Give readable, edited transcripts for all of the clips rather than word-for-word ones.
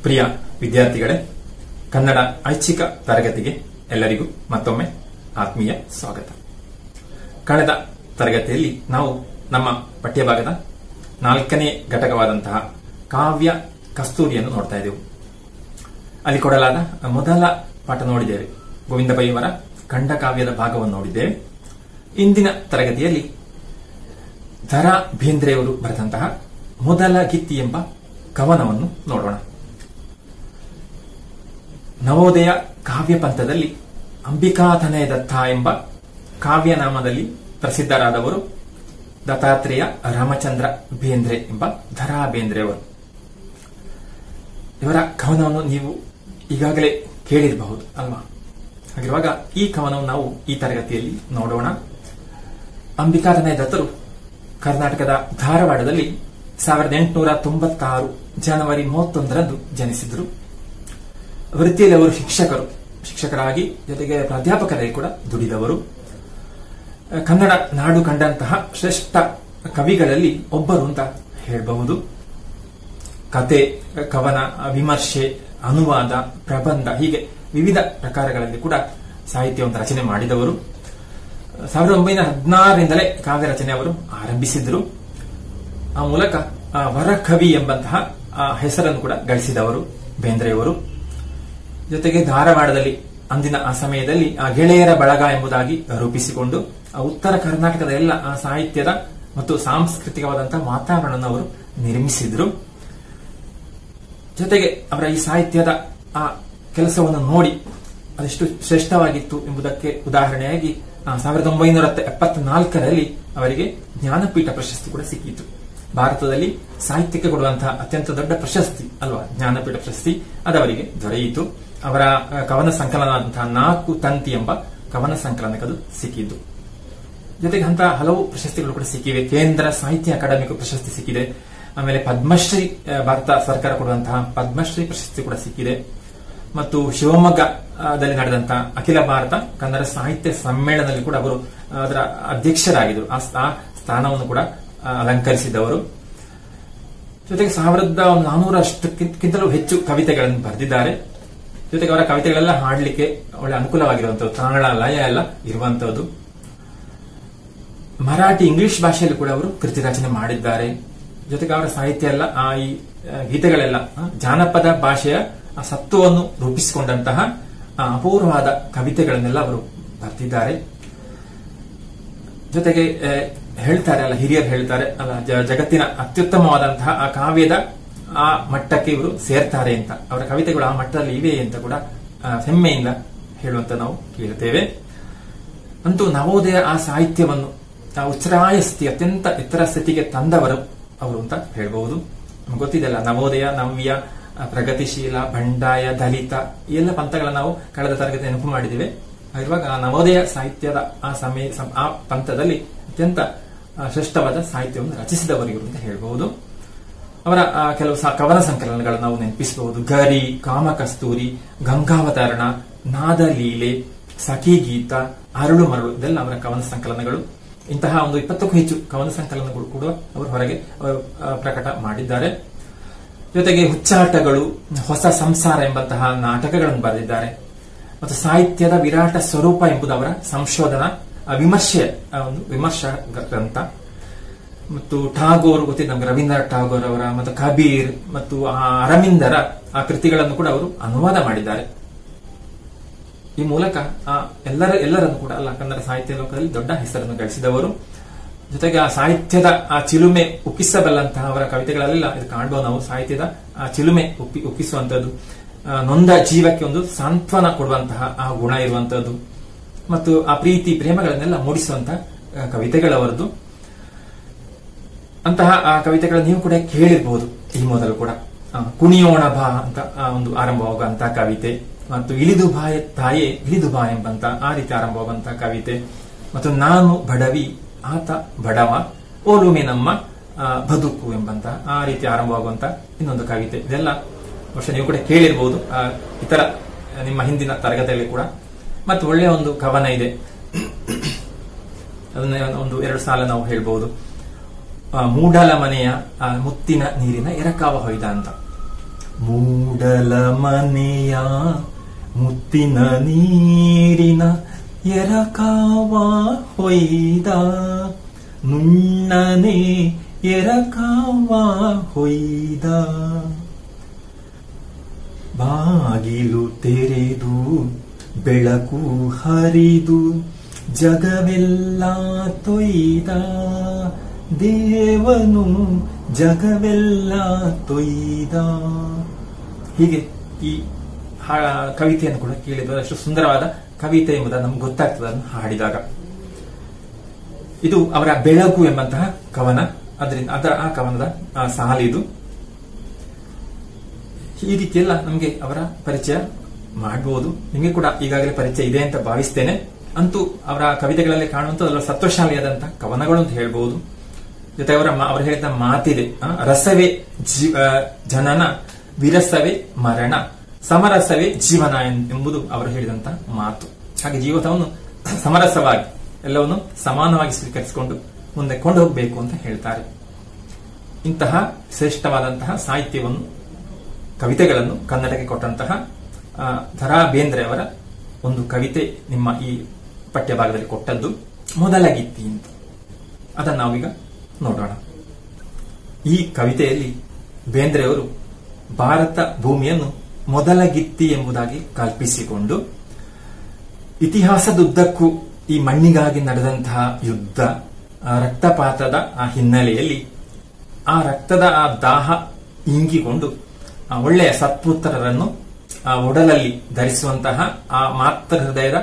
ಪ್ರಿಯ ವಿದ್ಯಾರ್ಥಿಗಳೇ, ಕನ್ನಡ ಐಚ್ಛಿಕ ತರಗತಿಗೆ ಎಲ್ಲರಿಗೂ ಮತ್ತೊಮ್ಮೆ ಆತ್ಮೀಯ ಸ್ವಾಗತ. ಕಳೆದ ತರಗತಿಯಲ್ಲಿ ನಾವು ನಮ್ಮ ಪಠ್ಯಭಾಗದ 4ನೇ ಘಟಕವಾದಂತಹ ಕಾವ್ಯ ಕಸ್ತೂರಿಯನ್ನು ನೋಡ್ತಾ ಇದ್ದೆವು. ಅಲ್ಲಿ ಕೊಡಲಾದ ಮೊದಲ ಪಾಠ ನೋಡಿದ್ದೇವೆ. ಗೋವಿಂದ ಪೈ ಅವರ ಖಂಡಕಾವ್ಯದ ಭಾಗವನ್ನು ನೋಡಿದ್ದೇವೆ. ಇಂದಿನ ತರಗತಿಯಲ್ಲಿ ದ.ರಾ. ಬೇಂದ್ರೆಯವರು ಬರೆದಂತಹ ಮೊದಲ ಗಿತ್ತಿ ಎಂಬ ಕವನವನ್ನು ನೋಡೋಣ. ನವೋದಯ ಕಾವ್ಯ ಪಂಥದಲ್ಲಿ ಅಂಬಿಕಾತನಯ ದತ್ತ ಎಂಬ ಕಾವ್ಯನಾಮದಲ್ಲಿ ಪ್ರಸಿದ್ಧರಾದವರು ದತ್ತಾತ್ರೇಯ ರಾಮಚಂದ್ರ ಬೇಂದ್ರೆ ಎಂಬ ದ.ರಾ. ಬೇಂದ್ರೆಯವರು. ಇವರ ಕವನವನ್ನು ನೀವು ಈಗಾಗಲೇ ಕೇಳಿರಬಹುದು ಅಲ್ವಾ? ಹಾಗಿರುವಾಗ ಈ ಕವನವನ್ನು ನಾವು ಈ ತರಗತಿಯಲ್ಲಿ ನೋಡೋಣ. ಅಂಬಿಕಾತನಯ ದತ್ತರು ಕರ್ನಾಟಕದ ಧಾರವಾಡದಲ್ಲಿ 1896 ಜನವರಿ 31ರಂದು ಜನಿಸಿದರು. ವೃತ್ತಿಯಲ್ಲಿ ಅವರು ಶಿಕ್ಷಕರಾಗಿ ಜೊತೆಗೆ ಪ್ರಾಧ್ಯಾಪಕರಾಗಿ ಕೂಡ ದುಡಿದವರು. ಕನ್ನಡ ನಾಡು ಕಂಡಂತಹ ಶ್ರೇಷ್ಠ ಕವಿಗಳಲ್ಲಿ ಒಬ್ಬರು ಅಂತ ಹೇಳಬಹುದು. ಕತೆ, ಕವನ, ವಿಮರ್ಶೆ, ಅನುವಾದ, ಪ್ರಬಂಧ ಹೀಗೆ ವಿವಿಧ ಪ್ರಕಾರಗಳಲ್ಲಿ ಕೂಡ ಸಾಹಿತ್ಯವನ್ನು ರಚನೆ ಮಾಡಿದವರು. 1916ರಿಂದಲೇ ಕಾವ್ಯ ರಚನೆ ಅವರು ಆರಂಭಿಸಿದ್ರು. ಆ ಮೂಲಕ ವರಕವಿ ಎಂಬಂತಹ ಹೆಸರನ್ನು ಕೂಡ ಗಳಿಸಿದವರು ಬೇಂದ್ರೆಯವರು. ಜೊತೆಗೆ ಧಾರವಾಡದಲ್ಲಿ ಅಂದಿನ ಆ ಸಮಯದಲ್ಲಿ ಆ ಗೆಳೆಯರ ಬಳಗ ಎಂಬುದಾಗಿ ರೂಪಿಸಿಕೊಂಡು ಉತ್ತರ ಕರ್ನಾಟಕದ ಎಲ್ಲ ಆ ಸಾಹಿತ್ಯದ ಮತ್ತು ಸಾಂಸ್ಕೃತಿಕವಾದಂತಹ ವಾತಾವರಣವನ್ನು ಅವರು ನಿರ್ಮಿಸಿದ್ರು. ಜೊತೆಗೆ ಅವರ ಈ ಸಾಹಿತ್ಯದ ಆ ಕೆಲಸವನ್ನು ನೋಡಿ ಅದೆಷ್ಟು ಶ್ರೇಷ್ಠವಾಗಿತ್ತು ಎಂಬುದಕ್ಕೆ ಉದಾಹರಣೆಯಾಗಿ 1974ರಲ್ಲಿ ಅವರಿಗೆ ಜ್ಞಾನಪೀಠ ಪ್ರಶಸ್ತಿ ಕೂಡ ಸಿಕ್ಕಿತು. ಭಾರತದಲ್ಲಿ ಸಾಹಿತ್ಯಕ್ಕೆ ಕೊಡುವಂತಹ ಅತ್ಯಂತ ದೊಡ್ಡ ಪ್ರಶಸ್ತಿ ಅಲ್ವಾ, ಜ್ಞಾನಪೀಠ ಪ್ರಶಸ್ತಿ ಅದವರಿಗೆ ದೊರೆಯಿತು. ಅವರ ಕವನ ಸಂಕಲನದಂತಹ 4 ತಂತಿ ಎಂಬ ಕವನ ಸಂಕಲನಕ್ಕದು ಸಿಕ್ಕಿದ್ದು. ಜೊತೆಗೆ ಅಂತಹ ಹಲವು ಪ್ರಶಸ್ತಿಗಳು ಕೂಡ ಸಿಕ್ಕಿವೆ. ಕೇಂದ್ರ ಸಾಹಿತ್ಯ ಅಕಾಡೆಮಿಗೂ ಪ್ರಶಸ್ತಿ ಸಿಕ್ಕಿದೆ. ಆಮೇಲೆ ಪದ್ಮಶ್ರೀ, ಭಾರತ ಸರ್ಕಾರ ಕೊಡುವಂತಹ ಪದ್ಮಶ್ರೀ ಪ್ರಶಸ್ತಿ ಕೂಡ ಸಿಕ್ಕಿದೆ. ಮತ್ತು ಶಿವಮೊಗ್ಗದಲ್ಲಿ ನಡೆದಂತಹ ಅಖಿಲ ಭಾರತ ಕನ್ನಡ ಸಾಹಿತ್ಯ ಸಮ್ಮೇಳನದಲ್ಲಿ ಕೂಡ ಅವರು ಅದರ ಅಧ್ಯಕ್ಷರಾಗಿದ್ದರು. ಆ ಸ್ಥಾನವನ್ನು ಕೂಡ ಅಲಂಕರಿಸಿದವರು. ಜೊತೆಗೆ 1400ಕ್ಕಿಂತಲೂ ಹೆಚ್ಚು ಕವಿತೆಗಳನ್ನು ಬರೆದಿದ್ದಾರೆ. ಜೊತೆಗೆ ಅವರ ಕವಿತೆಗಳೆಲ್ಲ ಹಾಡಲಿಕ್ಕೆ ಒಳ್ಳೆ ಅನುಕೂಲವಾಗಿರುವಂತದ್ದು, ತಾಳ ಲಯ ಎಲ್ಲ ಇರುವಂತದ್ದು. ಮರಾಠಿ, ಇಂಗ್ಲಿಷ್ ಭಾಷೆಯಲ್ಲಿ ಕೂಡ ಅವರು ಕೃತಿ ರಚನೆ ಮಾಡಿದ್ದಾರೆ. ಜೊತೆಗೆ ಅವರ ಸಾಹಿತ್ಯ ಎಲ್ಲ ಈ ಗೀತೆಗಳೆಲ್ಲ ಜಾನಪದ ಭಾಷೆಯ ಸತ್ವವನ್ನು ರೂಪಿಸಿಕೊಂಡಂತಹ ಅಪೂರ್ವವಾದ ಕವಿತೆಗಳನ್ನೆಲ್ಲ ಅವರು ಬರೆದಿದ್ದಾರೆ. ಜೊತೆಗೆ ಹೇಳ್ತಾರೆ ಅಲ್ಲ, ಹಿರಿಯರು ಹೇಳ್ತಾರೆ ಅಲ್ಲ, ಜಗತ್ತಿನ ಅತ್ಯುತ್ತಮವಾದಂತಹ ಆ ಕಾವ್ಯದ ಆ ಮಟ್ಟಕ್ಕೆ ಇವರು ಸೇರ್ತಾರೆ ಅಂತ. ಅವರ ಕವಿತೆಗಳು ಆ ಮಟ್ಟದಲ್ಲಿ ಇವೆ ಅಂತ ಕೂಡ ಹೆಮ್ಮೆಯಿಂದ ಹೇಳುವಂತ ನಾವು ಕೇಳುತ್ತೇವೆ. ಅಂತೂ ನವೋದಯ ಆ ಸಾಹಿತ್ಯವನ್ನು ಉಚ್ಛ್ರಾಯ ಸ್ಥಿತಿ, ಅತ್ಯಂತ ಎತ್ತರ ಸ್ಥಿತಿಗೆ ತಂದವರು ಅವರು ಅಂತ ಹೇಳಬಹುದು. ನಮ್ಗೆ ಗೊತ್ತಿದೆಯಲ್ಲ, ನವೋದಯ, ನವ್ಯ, ಪ್ರಗತಿಶೀಲ, ಬಂಡಾಯ, ದಲಿತ ಈ ಎಲ್ಲ ಪಂಥಗಳನ್ನು ನಾವು ಕಳೆದ ತರಗತಿ ನೆನಪು ಮಾಡಿದ್ದೇವೆ. ಇರುವಾಗ ನವೋದಯ ಸಾಹಿತ್ಯದ ಆ ಪಂಥದಲ್ಲಿ ಅತ್ಯಂತ ಶ್ರೇಷ್ಠವಾದ ಸಾಹಿತ್ಯವನ್ನು ರಚಿಸಿದವರಿವರು ಅಂತ ಹೇಳಬಹುದು. ಅವರ ಕೆಲವು ಕವನ ಸಂಕಲನಗಳನ್ನು ನಾವು ನೆನಪಿಸಬಹುದು. ಗರಿ, ಕಾಮಕಸ್ತೂರಿ, ಗಂಗಾವತರಣ, ನಾದಲೀಲೆ, ಸಖಿ ಗೀತ, ಅರಳು ಮರಳು ಇದೆಲ್ಲ ಅವರ ಕವನ ಸಂಕಲನಗಳು. ಇಂತಹ ಒಂದು 20ಕ್ಕೂ ಹೆಚ್ಚು ಕವನ ಸಂಕಲನಗಳು ಕೂಡ ಅವರು ಹೊರಗೆ ಪ್ರಕಟ ಮಾಡಿದ್ದಾರೆ. ಜೊತೆಗೆ ಹುಚ್ಚಾಟಗಳು, ಹೊಸ ಸಂಸಾರ ಎಂಬಂತಹ ನಾಟಕಗಳನ್ನು ಬರೆದಿದ್ದಾರೆ. ಮತ್ತು ಸಾಹಿತ್ಯದ ವಿರಾಟ ಸ್ವರೂಪ ಎಂಬುದು ಅವರ ಸಂಶೋಧನಾ ವಿಮರ್ಶಾ ಗ್ರಂಥ. ಮತ್ತು ಠಾಗೋರ್ ಗೊತ್ತಿದೆ ನಮ್ಗೆ, ರವೀಂದ್ರನಾಥ್ ಠಾಗೋರ್ ಅವರ ಮತ್ತು ಕಬೀರ್ ಮತ್ತು ಅರವಿಂದರ ಆ ಕೃತಿಗಳನ್ನು ಕೂಡ ಅವರು ಅನುವಾದ ಮಾಡಿದ್ದಾರೆ. ಈ ಮೂಲಕ ಎಲ್ಲರನ್ನು ಕೂಡ ಕನ್ನಡ ಸಾಹಿತ್ಯ ಲೋಕದಲ್ಲಿ ದೊಡ್ಡ ಹೆಸರನ್ನು ಗಳಿಸಿದವರು. ಜೊತೆಗೆ ಆ ಸಾಹಿತ್ಯದ ಆ ಚಿಲುಮೆ ಉಕ್ಕಿಸಬಲ್ಲಂತಹ ಅವರ ಕವಿತೆಗಳಲ್ಲೆಲ್ಲ ಇದು ಕಾಣಬಹುದು ನಾವು. ಸಾಹಿತ್ಯದ ಆ ಚಿಲುಮೆ ಉಕ್ಕಿಸುವಂತದ್ದು, ನೊಂದ ಜೀವಕ್ಕೆ ಒಂದು ಸಾಂತ್ವನ ಕೊಡುವಂತಹ ಆ ಗುಣ ಇರುವಂತದ್ದು, ಮತ್ತು ಆ ಪ್ರೀತಿ ಪ್ರೇಮಗಳನ್ನೆಲ್ಲ ಮೂಡಿಸುವಂತಹ ಕವಿತೆಗಳವರದು. ಅಂತಹ ಆ ಕವಿತೆಗಳನ್ನು ನೀವು ಕೂಡ ಕೇಳಿರಬಹುದು ಈ ಮೊದಲು ಕೂಡ. ಕುಣಿಯೋಣ ಬಾ ಅಂತ ಒಂದು ಆರಂಭವಾಗುವಂತಹ ಕವಿತೆ, ಮತ್ತು ಇಳಿದು ಬಾಯ ತಾಯೇ ಇಳಿದು ಬಾ ಎಂಬಂತ ಆ ರೀತಿ ಆರಂಭವಾಗುವಂತಹ ಕವಿತೆ, ಮತ್ತು ನಾನು ಬಡವಿ ಆತ ಬಡವ ಓಲುಮೆ ನಮ್ಮ ಬದುಕು ಎಂಬಂತ ಆ ರೀತಿ ಆರಂಭವಾಗುವಂತ ಇನ್ನೊಂದು ಕವಿತೆ. ಇದೆಲ್ಲ ಬಹುಶಃ ನೀವು ಕೂಡ ಕೇಳಿರಬಹುದು ಇತರ ನಿಮ್ಮ ಹಿಂದಿನ ತರಗತಿಯಲ್ಲಿ ಕೂಡ. ಮತ್ತು ಒಳ್ಳೆಯ ಒಂದು ಕವನ ಇದೆ, ಅದನ್ನ ಒಂದು 2 ಸಾಲ ನಾವು ಹೇಳ್ಬಹುದು. ಮೂಡಲ ಮನೆಯ ಮುತ್ತಿನ ನೀರಿನ ಎರಕಾವ ಹೊಯ್ದ ಅಂತ. ಮೂಡಲ ಮನೆಯ ಮುತ್ತಿನ ನೀರಿನ ಎರಕಾವ ಹೊಯ್ದ, ನುಣ್ಣನೆ ಎರಕಾವ ಹೊಯ್ದ. ಬಾಗಿಲು ತೆರೆದು ಬೆಳಕು ಹರಿದು ಜಗವೆಲ್ಲ ತೊಯ್ದ, ದೇವನು ಜಗವೆಲ್ಲ ತೊಯ್ದ. ಹೀಗೆ ಈ ಕವಿತೆಯನ್ನು ಕೂಡ ಕೇಳಿದ್ರೆ ಅಷ್ಟು ಸುಂದರವಾದ ಕವಿತೆ ಎಂಬುದನ್ನು ನಮ್ಗೆ ಗೊತ್ತಾಗ್ತದೆ ಅದನ್ನು ಹಾಡಿದಾಗ. ಇದು ಅವರ ಬೆಳಕು ಎಂಬಂತಹ ಕವನ, ಅದರ ಆ ಕವನದ ಸಾಲಿದು. ಈ ರೀತಿಯೆಲ್ಲ ನಮಗೆ ಅವರ ಪರಿಚಯ ಮಾಡಬಹುದು. ನಿಮಗೆ ಕೂಡ ಈಗಾಗಲೇ ಪರಿಚಯ ಇದೆ ಅಂತ ಭಾವಿಸ್ತೇನೆ. ಅಂತೂ ಅವರ ಕವಿತೆಗಳಲ್ಲಿ ಕಾಣುವಂತ ಸತ್ವಶಾಲಿಯಾದಂತಹ ಕವನಗಳು ಅಂತ ಹೇಳ್ಬಹುದು. ಜೊತೆ ಅವರು ಹೇಳಿದ ಮಾತಿದೆ, ರಸವೇ ಜನನ, ವಿರಸವೇ ಮರಣ, ಸಮರಸವೇ ಜೀವನ ಎಂಬುದು ಅವರು ಹೇಳಿದಂತಹ ಮಾತು. ಹಾಗೆ ಜೀವನವನ್ನು ಸಮರಸವಾಗಿ ಎಲ್ಲವನ್ನು ಸಮಾನವಾಗಿ ಸ್ವೀಕರಿಸಿಕೊಂಡು ಮುಂದೆ ಕೊಂಡು ಹೋಗಬೇಕು ಅಂತ ಹೇಳ್ತಾರೆ. ಇಂತಹ ಶ್ರೇಷ್ಠವಾದಂತಹ ಸಾಹಿತ್ಯವನ್ನು, ಕವಿತೆಗಳನ್ನು ಕನ್ನಡಕ್ಕೆ ಕೊಟ್ಟಂತಹ ದ.ರಾ. ಬೇಂದ್ರೆ ಅವರ ಒಂದು ಕವಿತೆ ನಿಮ್ಮ ಈ ಪಠ್ಯಭಾಗದಲ್ಲಿ ಕೊಟ್ಟದ್ದು ಮೊದಲಗಿತ್ತಿ ಅಂತ. ಅದನ್ನು ನಾವೀಗ ನೋಡೋಣ. ಈ ಕವಿತೆಯಲ್ಲಿ ಬೇಂದ್ರೆ ಅವರು ಭಾರತ ಭೂಮಿಯನ್ನು ಮೊದಲಗಿತ್ತಿ ಎಂಬುದಾಗಿ ಕಲ್ಪಿಸಿಕೊಂಡು ಇತಿಹಾಸದುದ್ದಕ್ಕೂ ಈ ಮಣ್ಣಿಗಾಗಿ ನಡೆದಂತಹ ಯುದ್ಧ, ರಕ್ತಪಾತದ ಆ ಹಿನ್ನೆಲೆಯಲ್ಲಿ ಆ ರಕ್ತದ ಆ ದಾಹ ಇಂಗಿಕೊಂಡು ಒಳ್ಳೆಯ ಸತ್ಪುತ್ರರನ್ನು ಒಡಲಲ್ಲಿ ಧರಿಸುವಂತಹ ಆ ಮಾತೃ ಹೃದಯದ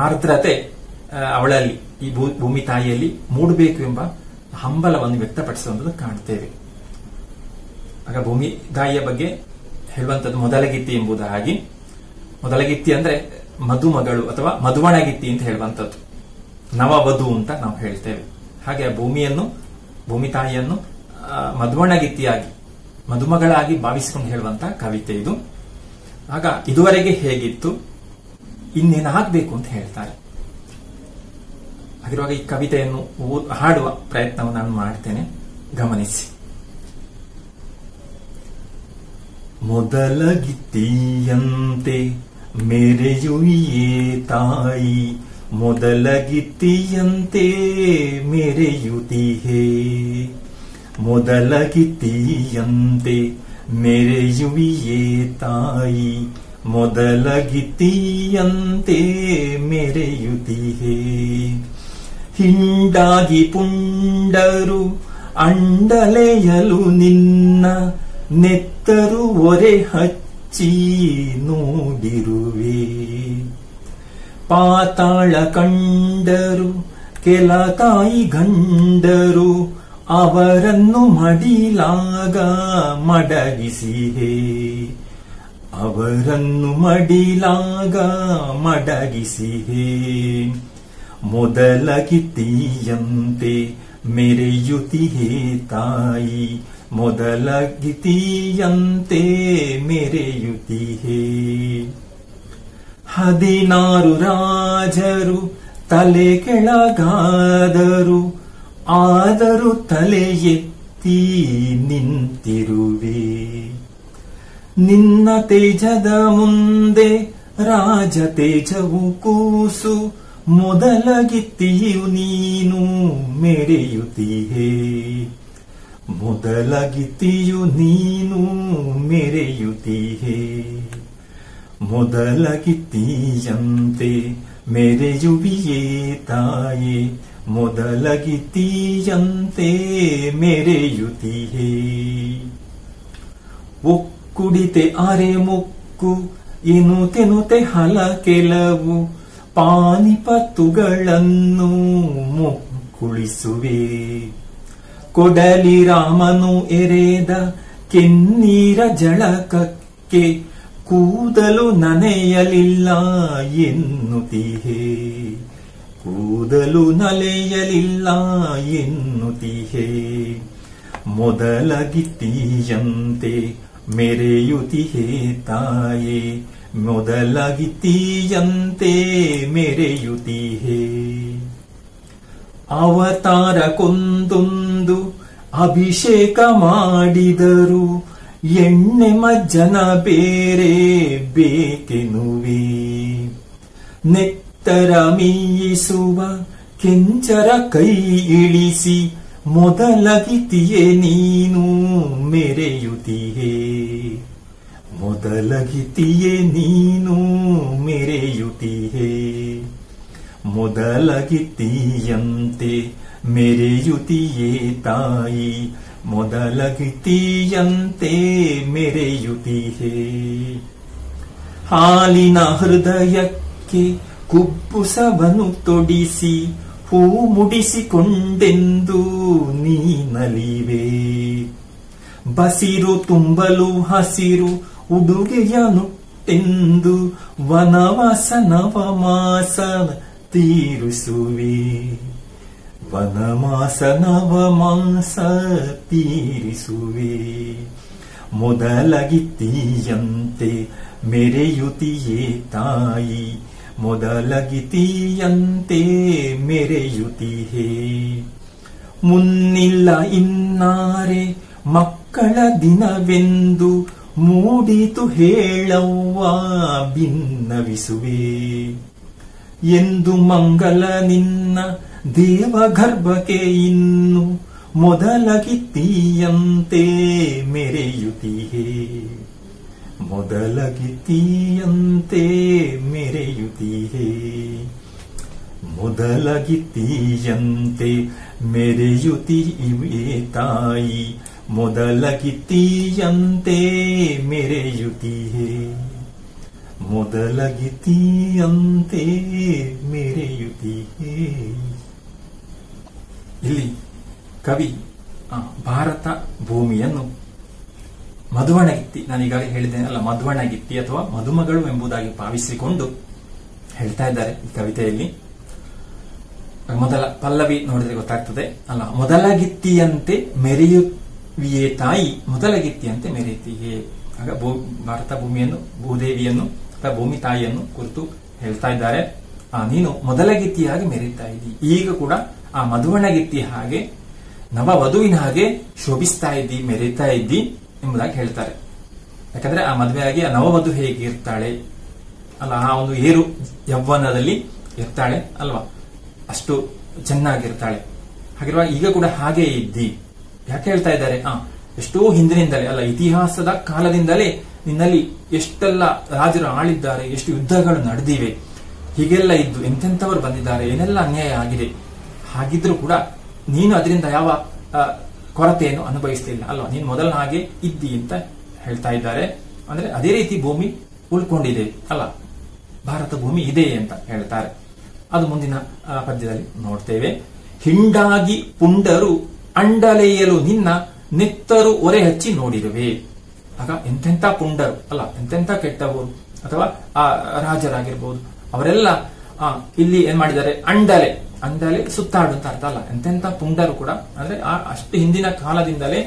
ಆರ್ದ್ರತೆ ಅವಳಲ್ಲಿ, ಈ ಭೂಮಿ ತಾಯಿಯಲ್ಲಿ ಮೂಡಬೇಕು ಎಂಬ ಹಂಬಲವನ್ನು ವ್ಯಕ್ತಪಡಿಸುವಂಥದ್ದು ಕಾಣ್ತೇವೆ. ಆಗ ಭೂಮಿ ತಾಯಿಯ ಬಗ್ಗೆ ಹೇಳುವಂಥದ್ದು ಮೊದಲಗಿತ್ತಿ ಎಂಬುದಾಗಿ. ಮೊದಲಗಿತ್ತಿ ಅಂದ್ರೆ ಮದುಮಗಳು ಅಥವಾ ಮದುವಣಗಿತ್ತಿ ಅಂತ ಹೇಳುವಂಥದ್ದು, ನವವಧು ಅಂತ ನಾವು ಹೇಳ್ತೇವೆ. ಹಾಗೆ ಭೂಮಿ ತಾಯಿಯನ್ನು ಮದುವಣಗಿತ್ತಿಯಾಗಿ, ಮದುಮಗಳಾಗಿ ಭಾವಿಸಿಕೊಂಡು ಹೇಳುವಂತಹ ಕವಿತೆ ಇದು. ಆಗ ಇದುವರೆಗೆ ಹೇಗಿತ್ತು, ಇನ್ನೇನಾಗಬೇಕು ಅಂತ ಹೇಳ್ತಾರೆ. ಹಾಗಿರುವಾಗ ಈ ಕವಿತೆಯನ್ನು ಹಾಡುವ ಪ್ರಯತ್ನವನ್ನು ನಾನು ಮಾಡ್ತೇನೆ, ಗಮನಿಸಿ. ಮೊದಲಗಿತ್ತಿಯಂತೆ ಮೆರೆಯುವಿಯೇ ತಾಯಿ, ಮೊದಲಗಿತ್ತಿಯಂತೆ ಮೆರೆಯುತ್ತಿಹೇ, ಮೊದಲಗಿತ್ತಿಯಂತೆ ಮೆರೆಯುವಿಯೇ ತಾಯಿ, ಮೊದಲಗಿತ್ತಿಯಂತೆ ಮೆರೆಯುತ್ತಿಹೇ. ಹಿಂಡಾಗಿ ಪುಂಡರು ಅಂಡಲೆಯಲು ನಿನ್ನ, ನೆತ್ತರು ಒರೆ ಹಚ್ಚಿ ನೋಡಿರುವೆ. ಪಾತಾಳ ಕಂಡರು ಕೆಲ ತಾಯಿ ಗಂಡರು, ಅವರನ್ನು ಮಡಿಲಾಗ ಮಡಗಿಸಿಹೇ, ಅವರನ್ನು ಮಡಿಲಾಗ ಮಡಗಿಸಿಹೇ. ಮೊದಲಗಿತ್ತಿಯಂತೆ ಮೆರೆಯುತ್ತಿಹೇ ತಾಯಿ, ಮೊದಲಗಿತ್ತಿಯಂತೆ ಮೆರೆಯುತ್ತಿಹೇ. 16 ರಾಜರು ತಲೆ ಕೆಳಗಾದರು, ಆದರೂ ತಲೆ ಎತ್ತಿ ನಿಂತಿರುವೆ. ನಿನ್ನ ತೇಜದ ಮುಂದೆ ರಾಜ ತೇಜವು ಕೂಸು, ಮೊದಲಗಿತ್ತಿಯು ನೀನು ಮೆರೆಯುತ್ತೀಹೇ, ಮೊದಲಗಿತ್ತಿಯು ನೀನು ಮೆರೆಯುತ್ತೀಹೇ, ಮೊದಲಗಿತ್ತಿಯಂತೆ ಮೆರೆಯುವಿಯೇ ತಾಯೇ, ಮೊದಲಗಿತ್ತಿಯಂತೆ ಮೆರೆಯುತ್ತೀಹೇ. ಒಕ್ಕುಡಿತೆ ಅರೆ ಮುಕ್ಕು ಎನ್ನುತ್ತೆನುತೆ ಹಲ ಕೆಲವು ಪಾನಿಪತ್ತುಗಳನ್ನು ಮುಕ್ಕುಳಿಸುವೆ. ಕೊಡಲಿ ರಾಮನು ಎರೆದ ಕೆನ್ನೀರ ಜಳಕಕ್ಕೆ ಕೂದಲು ನನೆಯಲಿಲ್ಲ ಎನ್ನುತ್ತೀಹೇ, ಕೂದಲು ನಲೆಯಲಿಲ್ಲ ಎನ್ನುತ್ತೀಹೇ. ಮೊದಲಗಿತ್ತಿಯಂತೆ ಮೆರೆಯುತ್ತೀಹೇ ತಾಯೇ, ಮೊದಲಗಿತ್ತಿಯಂತೆ ಮೆರೆಯುತ್ತೀಹೇ. ಅವತಾರಕ್ಕೊಂದೊಂದು ಅಭಿಷೇಕ ಮಾಡಿದರು, ಎಣ್ಣೆ ಮಜ್ಜನ ಬೇರೆ ಬೇಕೆನುವೆ. ನೆತ್ತರ ಮೀಯಿಸುವ ಕೆಂಚರ ಕೈ ಇಳಿಸಿ ಮೊದಲಗಿತ್ತಿಯೇ ನೀನು ಮೆರೆಯುತ್ತೀಹೇ, ಮೊದಲಗಿತ್ತಿಯೇ ನೀನು ಮೆರೆಯುತ್ತೀಹೇ. ಮೊದಲಗಿತ್ತಿಯಂತೆ ಮೆರೆಯುತ್ತೀಯೇ ತಾಯಿ, ಮೊದಲಗಿತ್ತಿಯಂತೆ ಮೆರೆಯುತ್ತೀಹೇ. ಹಾಲಿನ ಹೃದಯಕ್ಕೆ ಕುಬ್ಬುಸವನ್ನು ತೊಡಿಸಿ ಹೂ ಮುಡಿಸಿಕೊಂಡೆಂದು ನೀನಲಿವೆ. ಬಸಿರು ತುಂಬಲು ಹಸಿರು ಉಡುಗೆಯ ನುಟ್ಟೆಂದು ವನವಾಸ ನವಮಾಸ ತೀರಿಸುವೆ, ವನಮಾಸ ನವಮಾಸ ತೀರಿಸುವೆ. ಮೊದಲಗಿತ್ತಿಯಂತೆ ಮೆರೆಯುತ್ತೀಯೇ ತಾಯಿ, ಮೊದಲಗಿತ್ತಿಯಂತೆ ಮೆರೆಯುತ್ತೀಹೇ. ಮುನ್ನಿಲ್ಲ ಇನ್ನಾರೆ ಮಕ್ಕಳ ದಿನವೆಂದು ಮೂಡಿತು ಹೇಳವ್ವ ಭಿನ್ನವಿಸುವೆ. ಎಂದು ಮಂಗಲ ನಿನ್ನ ದೇವಗರ್ಭಕ್ಕೆ ಇನ್ನು ಮೊದಲಗಿತ್ತಿಯಂತೆ ಮೆರೆಯುತ್ತೀಹೇ, ಮೊದಲಗಿತ್ತಿಯಂತೆ ಮೆರೆಯುತ್ತೀಹೇ. ಮೊದಲಗಿತ್ತಿಯಂತೆ ಮೆರೆಯುತ್ತೀಯೇ ತಾಯಿ, ಮೊದಲಗಿತ್ತಿಯಂತೆ ಮೆರೆಯುತ್ತೀಹೇ, ಮೊದಲಗಿತ್ತಿಯಂತೆ ಮೆರೆಯುತ್ತೀಹೇ. ಇಲ್ಲಿ ಕವಿ ಭಾರತ ಭೂಮಿಯನ್ನು ಮಧುವಣಗಿತ್ತಿ, ನಾನು ಈಗಾಗಲೇ ಹೇಳಿದ್ದೇನೆ ಅಲ್ಲ, ಮಧುವಣಗಿತ್ತಿ ಅಥವಾ ಮಧುಮಗಳು ಎಂಬುದಾಗಿ ಭಾವಿಸಿಕೊಂಡು ಹೇಳ್ತಾ ಇದ್ದಾರೆ ಈ ಕವಿತೆಯಲ್ಲಿ. ಮೊದಲ ಪಲ್ಲವಿ ನೋಡಿದ್ರೆ ಗೊತ್ತಾಗ್ತದೆ ಅಲ್ಲ, ಮೊದಲಗಿತ್ತಿಯಂತೆ ಮೆರೆಯುವಿಯೇ ತಾಯಿ, ಮೊದಲಗಿತ್ತಿಯಂತೆ ಮೆರೆಯುತ್ತೀಯೇ. ಆಗ ಭಾರತ ಭೂಮಿಯನ್ನು, ಭೂದೇವಿಯನ್ನು ಅಥವಾ ಭೂಮಿ ತಾಯಿಯನ್ನು ಕುರಿತು ಹೇಳ್ತಾ ಇದ್ದಾರೆ. ನೀನು ಮೊದಲಗಿತ್ತಿಯಾಗಿ ಮೆರೀತಾ ಇದ್ದಿ, ಈಗ ಕೂಡ ಆ ಮಧುವಣಗಿತ್ತಿ ಹಾಗೆ ನವವಧುವಿನ ಹಾಗೆ ಶೋಭಿಸ್ತಾ ಇದ್ದಿ, ಮೆರೀತಾ ಇದ್ದಿ ಎಂಬುದಾಗಿ ಹೇಳ್ತಾರೆ. ಯಾಕಂದ್ರೆ ಆ ಮದುವೆಯಾಗಿ ಆ ನವವಧು ಹೇಗೆ ಇರ್ತಾಳೆ ಅಲ್ಲ, ಆ ಒಂದು ಏರು ಯೌವನದಲ್ಲಿ ಇರ್ತಾಳೆ ಅಲ್ವಾ, ಅಷ್ಟು ಚೆನ್ನಾಗಿರ್ತಾಳೆ. ಹಾಗಿರುವಾಗ ಈಗ ಕೂಡ ಹಾಗೆ ಇದ್ದಿ. ಯಾಕೆ ಹೇಳ್ತಾ ಇದ್ದಾರೆ? ಎಷ್ಟೋ ಹಿಂದಿನಿಂದಲೇ ಅಲ್ಲ, ಇತಿಹಾಸದ ಕಾಲದಿಂದಲೇ ನಿನ್ನಲ್ಲಿ ಎಷ್ಟೆಲ್ಲ ರಾಜರು ಆಳಿದ್ದಾರೆ, ಎಷ್ಟು ಯುದ್ಧಗಳು ನಡೆದಿವೆ, ಹೀಗೆಲ್ಲ ಇದ್ದು ಎಂತೆಂಥವರು ಬಂದಿದ್ದಾರೆ, ಏನೆಲ್ಲ ಅನ್ಯಾಯ ಆಗಿದೆ. ಹಾಗಿದ್ರೂ ಕೂಡ ನೀನು ಅದರಿಂದ ಯಾವ ಕೊರತೆಯನ್ನು ಅನುಭವಿಸ್ತಿಲ್ಲ ಅಲ್ವಾ, ನೀನು ಮೊದಲ ಹಾಗೆ ಇದ್ದಿ ಅಂತ ಹೇಳ್ತಾ ಇದ್ದಾರೆ. ಅಂದ್ರೆ ಅದೇ ರೀತಿ ಭೂಮಿ ಉಳ್ಕೊಂಡಿದೆ ಅಲ್ಲ, ಭಾರತ ಭೂಮಿ ಇದೆ ಅಂತ ಹೇಳ್ತಾರೆ. ಅದು ಮುಂದಿನ ಪದ್ಯದಲ್ಲಿ ನೋಡ್ತೇವೆ. ಹಿಂಡಾಗಿ ಪುಂಡರು ಅಂಡಲೆಯಲು ನಿನ್ನ ನೆತ್ತರು ಒರೆ ಹಚ್ಚಿ ನೋಡಿರುವೆ. ಆಗ ಎಂತೆಂಥ ಪುಂಡರು ಅಲ್ಲ, ಎಂತೆಂಥ ಕೆಟ್ಟವರು ಅಥವಾ ಆ ರಾಜರಾಗಿರ್ಬೋದು, ಅವರೆಲ್ಲ ಇಲ್ಲಿ ಏನ್ ಮಾಡಿದ್ದಾರೆ? ಅಂಡಲೆ, ಅಂಡಲೆ ಸುತ್ತಾಡು ಅಂತ ಅರ್ಥ ಅಲ್ಲ. ಎಂತೆಂಥ ಪುಂಡರು ಕೂಡ ಅಂದ್ರೆ ಅಷ್ಟು ಹಿಂದಿನ ಕಾಲದಿಂದಲೇ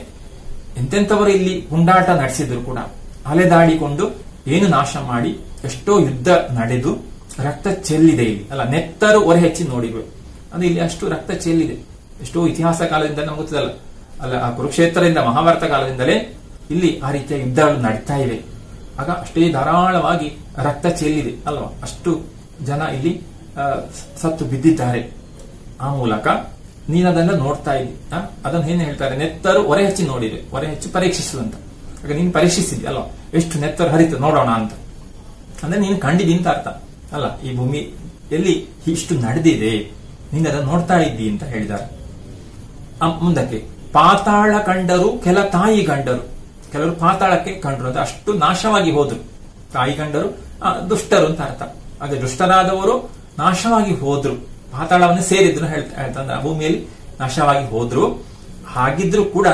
ಎಂತೆಂಥವರು ಇಲ್ಲಿ ಪುಂಡಾಟ ನಡೆಸಿದ್ರು ಕೂಡ ಅಲೆದಾಡಿಕೊಂಡು ಏನು ನಾಶ ಮಾಡಿ ಎಷ್ಟೋ ಯುದ್ಧ ನಡೆದು ರಕ್ತ ಚೆಲ್ಲಿದೆ ಇಲ್ಲಿ ಅಲ್ಲ. ನೆತ್ತರು ಒರೆ ಹೆಚ್ಚಿ ನೋಡಿರುವೆ ಅಂದ್ರೆ ಇಲ್ಲಿ ಅಷ್ಟು ರಕ್ತ ಚೆಲ್ಲಿದೆ. ಎಷ್ಟೋ ಇತಿಹಾಸ ಕಾಲದಿಂದ ನಮ್ಗೆ ಗೊತ್ತಿದಲ್ಲ ಅಲ್ಲ, ಆ ಕುರುಕ್ಷೇತ್ರದಿಂದ ಮಹಾಭಾರತ ಕಾಲದಿಂದಲೇ ಇಲ್ಲಿ ಆ ರೀತಿಯ ಯುದ್ಧಗಳು ನಡೀತಾ ಇವೆ. ಆಗ ಅಷ್ಟೇ ಧಾರಾಳವಾಗಿ ರಕ್ತ ಚೆಲ್ಲಿದೆ ಅಲ್ವಾ, ಅಷ್ಟು ಜನ ಇಲ್ಲಿ ಸತ್ತು ಬಿದ್ದಿದ್ದಾರೆ. ಆ ಮೂಲಕ ನೀನು ಅದನ್ನ ನೋಡ್ತಾ ಇದ್ದಿ. ಅದನ್ನ ಏನ್ ಹೇಳ್ತಾರೆ, ನೆತ್ತರು ಒರೆ ಹಚ್ಚಿ ನೋಡಿದೆ, ಒರೆ ಹಚ್ಚಿ ಪರೀಕ್ಷಿಸುವಂತ. ಆಗ ನೀನು ಪರೀಕ್ಷಿಸಿದ್ದಿ ಅಲ್ವಾ, ಎಷ್ಟು ನೆತ್ತರು ಹರಿತು ನೋಡೋಣ ಅಂತ. ಅಂದ್ರೆ ನೀನು ಕಂಡಿದ್ದೀನಿ ಅಂತ ಅರ್ಥ ಅಲ್ಲ. ಈ ಭೂಮಿಯಲ್ಲಿ ಇಷ್ಟು ನಡೆದಿದೆ, ನೀನು ಅದನ್ನು ನೋಡ್ತಾ ಇದ್ದಿ ಅಂತ ಹೇಳಿದ್ದಾರೆ. ಮುಂದಕ್ಕೆ ಪಾತಾಳ ಕಂಡರು ಕೆಲ ತಾಯಿ ಗಂಡರು. ಕೆಲವರು ಪಾತಾಳಕ್ಕೆ ಕಂಡರು ಅಂತ ಅಷ್ಟು ನಾಶವಾಗಿ ಹೋದ್ರು. ತಾಯಿ ಗಂಡರು ದುಷ್ಟರು ಅಂತ ಅರ್ಥ. ಹಾಗೆ ದುಷ್ಟರಾದವರು ನಾಶವಾಗಿ ಹೋದ್ರು, ಪಾತಾಳವನ್ನು ಸೇರಿದ್ರು ಹೇಳ್ತಂದ್ರೆ ಭೂಮಿಯಲ್ಲಿ ನಾಶವಾಗಿ ಹೋದ್ರು. ಹಾಗಿದ್ರು ಕೂಡ,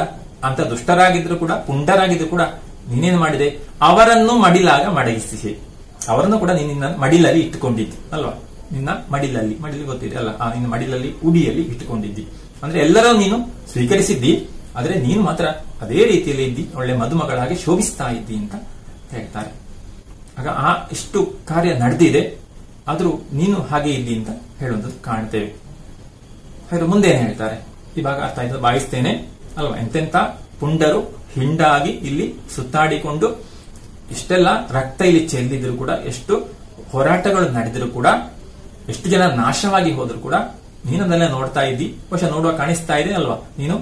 ಅಂತ ದುಷ್ಟರಾಗಿದ್ರು ಕೂಡ, ಪುಂಡರಾಗಿದ್ರು ಕೂಡ ನೀನೇನು ಮಾಡಿದೆ, ಅವರನ್ನು ಮಡಿಲಾಗ ಮಡಗಿಸಿ, ಅವರನ್ನು ಕೂಡ ನಿನ್ನ ಮಡಿಲಲ್ಲಿ ಇಟ್ಟುಕೊಂಡಿದ್ದಿ ಅಲ್ವಾ. ನಿನ್ನ ಮಡಿಲಲ್ಲಿ ಗೊತ್ತಿದೆ ಅಲ್ಲ, ನಿನ್ನ ಮಡಿಲಲ್ಲಿ ಉಡಿಯಲ್ಲಿ ಇಟ್ಟುಕೊಂಡಿದ್ದಿ. ಅಂದ್ರೆ ಎಲ್ಲರೂ ನೀನು ಸ್ವೀಕರಿಸಿದ್ದಿ, ಆದ್ರೆ ನೀನು ಮಾತ್ರ ಅದೇ ರೀತಿಯಲ್ಲಿ ಇದ್ದಿ, ಒಳ್ಳೆ ಮದುಮಗಳಾಗಿ ಶೋಭಿಸ್ತಾ ಇದ್ದಿ ಅಂತ ಹೇಳ್ತಾರೆ. ಆಗ ಇಷ್ಟು ಕಾರ್ಯ ನಡೆದಿದೆ, ಆದ್ರೂ ನೀನು ಹಾಗೆ ಇದ್ದಿ ಅಂತ ಹೇಳುವಂಥದ್ದು ಕಾಣ್ತೇವೆ. ಹಾಗೆ ಮುಂದೆ ಏನ್ ಹೇಳ್ತಾರೆ, ಈ ಭಾಗ ಅರ್ಥ ಆಯ್ತು ಭಾವಿಸ್ತೇನೆ ಅಲ್ವಾ. ಎಂತೆಂತ ಪುಂಡರು ಹಿಂಡಾಗಿ ಇಲ್ಲಿ ಸುತ್ತಾಡಿಕೊಂಡು ಇಷ್ಟೆಲ್ಲ ರಕ್ತ ಇಲ್ಲಿ ಚೆಲ್ಲಿದ್ರು ಕೂಡ, ಎಷ್ಟು ಹೋರಾಟಗಳು ನಡೆದ್ರು ಕೂಡ, ಎಷ್ಟು ಜನ ನಾಶವಾಗಿ ಹೋದ್ರು ಕೂಡ ನೀನು ಅದನ್ನೆಲ್ಲ ನೋಡ್ತಾ ಇದ್ದಿ. ಬಹುಶಃ ನೋಡುವ ಕಾಣಿಸ್ತಾ ಇದೆ ಅಲ್ವಾ. ನೀನು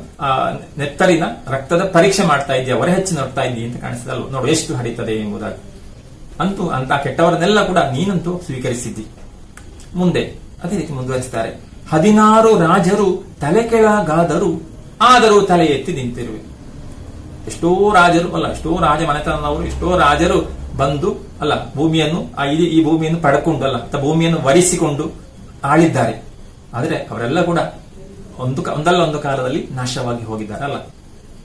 ನೆತ್ತರಿನ ರಕ್ತದ ಪರೀಕ್ಷೆ ಮಾಡ್ತಾ ಇದ್ದೀಯ, ಹೊರ ಹೆಚ್ಚು ನೋಡ್ತಾ ಇದ್ದಿ ಅಂತ ಕಾಣಿಸ್ತದೆ ಅಲ್ವಾ. ನೋಡು ಎಷ್ಟು ಹರಿತದೆ ಎಂಬುದಾಗಿ. ಅಂತೂ ಅಂತ ಕೆಟ್ಟವರನ್ನೆಲ್ಲ ಕೂಡ ನೀನಂತೂ ಸ್ವೀಕರಿಸಿದ್ದಿ. ಮುಂದೆ ಅದೇ ರೀತಿ ಮುಂದುವರಿಸ್ತಾರೆ. 16 ರಾಜರು ತಲೆ ಕೆಳಗಾದರು, ಆದರೂ ತಲೆ ಎತ್ತಿ ನಿಂತಿರುವೆ. ಎಷ್ಟೋ ರಾಜರು ಅಲ್ಲ, ಎಷ್ಟೋ ರಾಜ ಮನೆತನದವರು, ಎಷ್ಟೋ ರಾಜರು ಬಂದು ಅಲ್ಲ ಭೂಮಿಯನ್ನು ಈ ಭೂಮಿಯನ್ನು ಪಡ್ಕೊಂಡು ಅಲ್ಲ, ಭೂಮಿಯನ್ನು ವರಿಸಿಕೊಂಡು ಆಳಿದ್ದಾರೆ. ಆದರೆ ಅವರೆಲ್ಲ ಕೂಡ ಒಂದಲ್ಲ ಒಂದು ಕಾಲದಲ್ಲಿ ನಾಶವಾಗಿ ಹೋಗಿದ್ದಾರೆ ಅಲ್ಲ,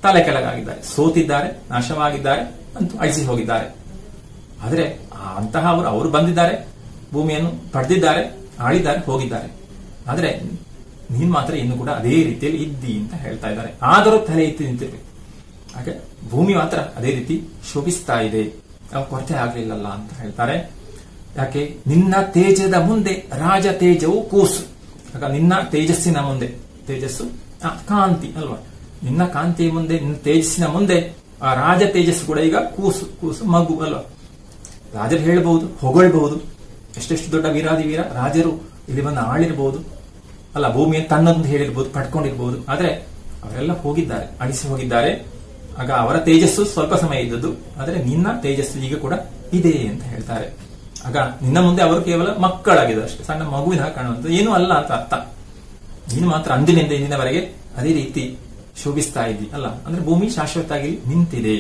ತಲೆ ಕೆಳಗಾಗಿದ್ದಾರೆ, ಸೋತಿದ್ದಾರೆ, ನಾಶವಾಗಿದ್ದಾರೆ, ಅಂತೂ ಅಳಿಸಿ ಹೋಗಿದ್ದಾರೆ. ಆದರೆ ಅಂತಹ ಅವರು ಬಂದಿದ್ದಾರೆ, ಭೂಮಿಯನ್ನು ಪಡೆದಿದ್ದಾರೆ, ಆಳಿದ್ದಾರೆ, ಹೋಗಿದ್ದಾರೆ. ಆದರೆ ನೀನ್ ಮಾತ್ರ ಇನ್ನು ಕೂಡ ಅದೇ ರೀತಿಯಲ್ಲಿ ಇದ್ದಿ ಅಂತ ಹೇಳ್ತಾ ಇದ್ದಾರೆ. ಆದರೂ ತಲೆ ಎತ್ತಿ ನಿಂತಿರ್ಬೇಕು. ಹಾಗೆ ಭೂಮಿ ಮಾತ್ರ ಅದೇ ರೀತಿ ಶೋಭಿಸ್ತಾ ಇದೆ, ಕೊರತೆ ಆಗ್ಲಿಲ್ಲಲ್ಲ ಅಂತ ಹೇಳ್ತಾರೆ. ಯಾಕೆ, ನಿನ್ನ ತೇಜದ ಮುಂದೆ ರಾಜ ತೇಜವು ಕೂಸು. ಆಗ ನಿನ್ನ ತೇಜಸ್ಸಿನ ಮುಂದೆ, ತೇಜಸ್ಸು ಕಾಂತಿ ಅಲ್ವಾ, ನಿನ್ನ ಕಾಂತಿಯ ಮುಂದೆ, ನಿನ್ನ ತೇಜಸ್ಸಿನ ಮುಂದೆ ಆ ರಾಜ ತೇಜಸ್ಸು ಕೂಡ ಈಗ ಕೂಸು ಮಗು ಅಲ್ವಾ. ರಾಜರು ಹೇಳಬಹುದು, ಹೊಗಳ್ಬಹುದು, ಎಷ್ಟೆಷ್ಟು ದೊಡ್ಡ ವೀರಾದಿ ವೀರ ರಾಜರು ಇಲ್ಲಿ ಬಂದು ಆಳಿರಬಹುದು ಅಲ್ಲ, ಭೂಮಿಯನ್ನು ತನ್ನದೊಂದು ಹೇಳಿರ್ಬಹುದು, ಪಡ್ಕೊಂಡಿರ್ಬಹುದು. ಆದ್ರೆ ಅವರೆಲ್ಲ ಹೋಗಿದ್ದಾರೆ, ಅಳಿಸಿ ಹೋಗಿದ್ದಾರೆ. ಆಗ ಅವರ ತೇಜಸ್ಸು ಸ್ವಲ್ಪ ಸಮಯ ಇದ್ದದ್ದು, ಆದರೆ ನಿನ್ನ ತೇಜಸ್ಸು ಈಗ ಕೂಡ ಇದೆ ಅಂತ ಹೇಳ್ತಾರೆ. ಆಗ ನಿನ್ನ ಮುಂದೆ ಅವರು ಕೇವಲ ಮಕ್ಕಳಾಗಿದ್ದಾರೆ ಅಷ್ಟೇ, ಸಣ್ಣ ಮಗುವಿನ ಕಾಣುವಂತ ಏನೂ ಅಲ್ಲ ಅಂತ ಅರ್ಥ. ನೀನು ಮಾತ್ರ ಅಂದಿನಿಂದ ಇಂದಿನವರೆಗೆ ಅದೇ ರೀತಿ ಶೋಭಿಸ್ತಾ ಇದ್ದಿ ಅಲ್ಲ. ಅಂದ್ರೆ ಭೂಮಿ ಶಾಶ್ವತವಾಗಿ ನಿಂತಿದೆ.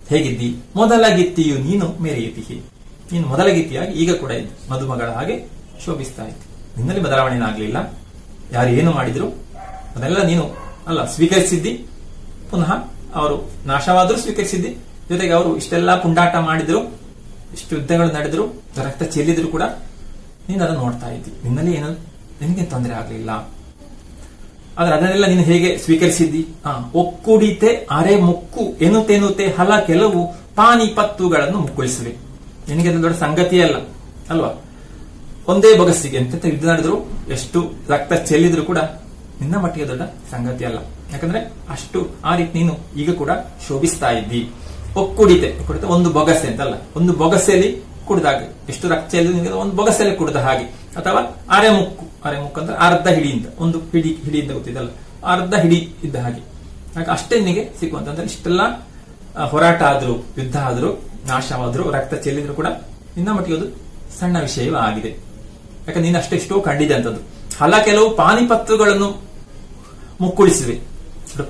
ಹೇಗಿದ್ದಿ, ಮೊದಲ ಗಿತ್ತಿಯು ನೀನು ಮೆರೆಯುತ್ತಿ. ನೀನು ಮೊದಲ ಗಿತ್ತಿಯಾಗಿ ಈಗ ಕೂಡ ಇದ್ದಿ, ಮದುಮಗಳ ಹಾಗೆ ಶೋಭಿಸ್ತಾ ಇದ್ದಿ. ನಿನ್ನಲ್ಲಿ ಬದಲಾವಣೆನಾಗಲಿಲ್ಲ. ಯಾರು ಏನು ಮಾಡಿದ್ರು ಅದೆಲ್ಲ ನೀನು ಅಲ್ಲ ಸ್ವೀಕರಿಸಿದ್ದಿ. ಪುನಃ ಅವರು ನಾಶವಾದರೂ ಸ್ವೀಕರಿಸಿದ್ದಿ. ಜೊತೆಗೆ ಅವರು ಇಷ್ಟೆಲ್ಲ ಪುಂಡಾಟ ಮಾಡಿದ್ರು, ಇಷ್ಟು ಯುದ್ಧಗಳು ನಡೆದ್ರು, ರಕ್ತ ಚೆಲ್ಲಿದ್ರು ಕೂಡ ನೀನು ಅದನ್ನು ನೋಡ್ತಾ ಇದ್ದಿ. ನಿನ್ನಲ್ಲಿ ಏನು ನಿನಗೆ ತೊಂದರೆ ಆಗಲಿಲ್ಲ. ಆದ್ರೆ ಅದನ್ನೆಲ್ಲ ನೀನು ಹೇಗೆ ಸ್ವೀಕರಿಸಿದ್ದಿ? ಒಕ್ಕುಡಿತೆ ಅರೆ ಮುಕ್ಕು ಎನ್ನುತ್ತೇನುತ್ತೆ ಹಲ ಕೆಲವು ಪಾನಿಪತ್ತುಗಳನ್ನು ಮುಕ್ಕುಳಿಸುವೆ. ನಿನಗೆ ಅದು ದೊಡ್ಡ ಸಂಗತಿಯೇ ಅಲ್ಲ ಅಲ್ವಾ. ಒಂದೇ ಬೊಗಸಿಗೆ ಎಂತೆಂತ ಯುದ್ಧ ನಡೆದ್ರು, ಎಷ್ಟು ರಕ್ತ ಚೆಲ್ಲಿದ್ರು ಕೂಡ ನಿನ್ನ ಮಟ್ಟಿಗೆ ದೊಡ್ಡ ಸಂಗತಿ ಅಲ್ಲ. ಯಾಕಂದ್ರೆ ಅಷ್ಟು ಆ ರೀತಿ ನೀನು ಈಗ ಕೂಡ ಶೋಭಿಸ್ತಾ ಇದ್ದಿ. ಒಕ್ಕುಡಿತೆ ಒಂದು ಬೊಗಸೆ ಅಂತಲ್ಲ, ಒಂದು ಬೊಗಸೆಯಲ್ಲಿ ಕುಡ್ದಾಗ ಎಷ್ಟು ರಕ್ತ ಚೆಲ್ಲಿದ್ರು ಒಂದು ಬೊಗಸೆಯಲ್ಲಿ ಕುಡ್ದ ಹಾಗೆ, ಅಥವಾ ಅರೆ ಮುಕ್ಕು ಅಂದ್ರೆ ಅರ್ಧ ಹಿಡಿಯಿಂದ, ಒಂದು ಹಿಡಿಯಿಂದ ಗೊತ್ತಿದ್ದಲ್ಲ, ಅರ್ಧ ಹಿಡಿ ಇದ್ದ ಹಾಗೆ. ಹಾಗೆ ಅಷ್ಟೇ ನಿನಗೆ ಸಿಕ್ಕುವಂತಂದ್ರೆ ಇಷ್ಟೆಲ್ಲ ಹೋರಾಟ ಆದ್ರು, ಯುದ್ಧ ಆದ್ರು, ನಾಶವಾದ್ರು, ರಕ್ತ ಚೆಲ್ಲಿದ್ರು ಕೂಡ ನಿನ್ನ ಮಟ್ಟಿಗೆ ಅದು ಸಣ್ಣ ವಿಷಯವೇ ಆಗಿದೆ. ಯಾಕಂದ್ರೆ ನೀನು ಅಷ್ಟೆಷ್ಟೋ ಕಂಡಿದೆ ಅಂತದ್ದು. ಹಲ ಕೆಲವು ಪಾನಿಪತ್ತುಗಳನ್ನು ಮುಕ್ಕುಳಿಸಿವೆ.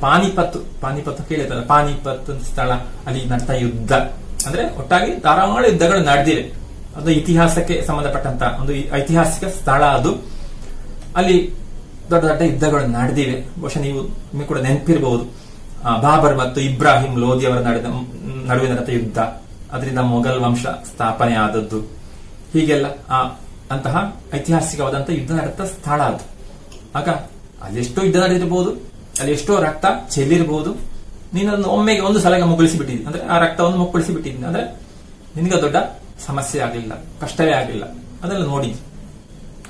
ಪಾನಿಪತ್ತು ಕೇಳಿದಲ್ಲ, ಪಾನಿಪತ್ ಸ್ಥಳ, ಅಲ್ಲಿ ನಡೆದ ಯುದ್ಧ ಅಂದ್ರೆ ಒಟ್ಟಾಗಿ ಧಾರಾವಾಳ ಯುದ್ಧಗಳು ನಡೆದಿವೆ. ಅದು ಇತಿಹಾಸಕ್ಕೆ ಸಂಬಂಧಪಟ್ಟಂತ ಒಂದು ಐತಿಹಾಸಿಕ ಸ್ಥಳ ಅದು. ಅಲ್ಲಿ ದೊಡ್ಡ ದೊಡ್ಡ ಯುದ್ಧಗಳು ನಡೆದಿವೆ. ಬಹುಶಃ ನಿಮಗೆ ಕೂಡ ನೆನಪಿರಬಹುದು, ಬಾಬರ್ ಮತ್ತು ಇಬ್ರಾಹಿಂ ಲೋಧಿ ಅವರ ನಡುವೆ ನಡೆದ ಯುದ್ಧ, ಅದರಿಂದ ಮೊಘಲ್ ವಂಶ ಸ್ಥಾಪನೆ ಆದದ್ದು. ಹೀಗೆಲ್ಲ ಅಂತಹ ಐತಿಹಾಸಿಕವಾದಂತಹ ಯುದ್ಧ ನಡೆದ ಸ್ಥಳ ಅದು. ಆಗ ಅಲ್ಲಿ ಎಷ್ಟೋ ಯುದ್ಧ ನಡೆದಿರಬಹುದು, ಅಲ್ಲಿ ಎಷ್ಟೋ ರಕ್ತ ಚೆಲ್ಲಿರಬಹುದು. ನೀನನ್ನು ಒಮ್ಮೆಗೆ ಒಂದು ಸಲಗೆ ಮುಗುಳಿಸಿ ಬಿಟ್ಟಿದ್ದೀನಿ ಅಂದ್ರೆ ಆ ರಕ್ತವನ್ನು ಮುಕ್ಕಳಿಸಿ ಬಿಟ್ಟಿದ್ದೀನಿ ಅಂದ್ರೆ ನಿನಗೆ ದೊಡ್ಡ ಸಮಸ್ಯೆ ಆಗಲಿಲ್ಲ, ಕಷ್ಟವೇ ಆಗಲಿಲ್ಲ. ಅದೆಲ್ಲ ನೋಡಿದ್ವಿ.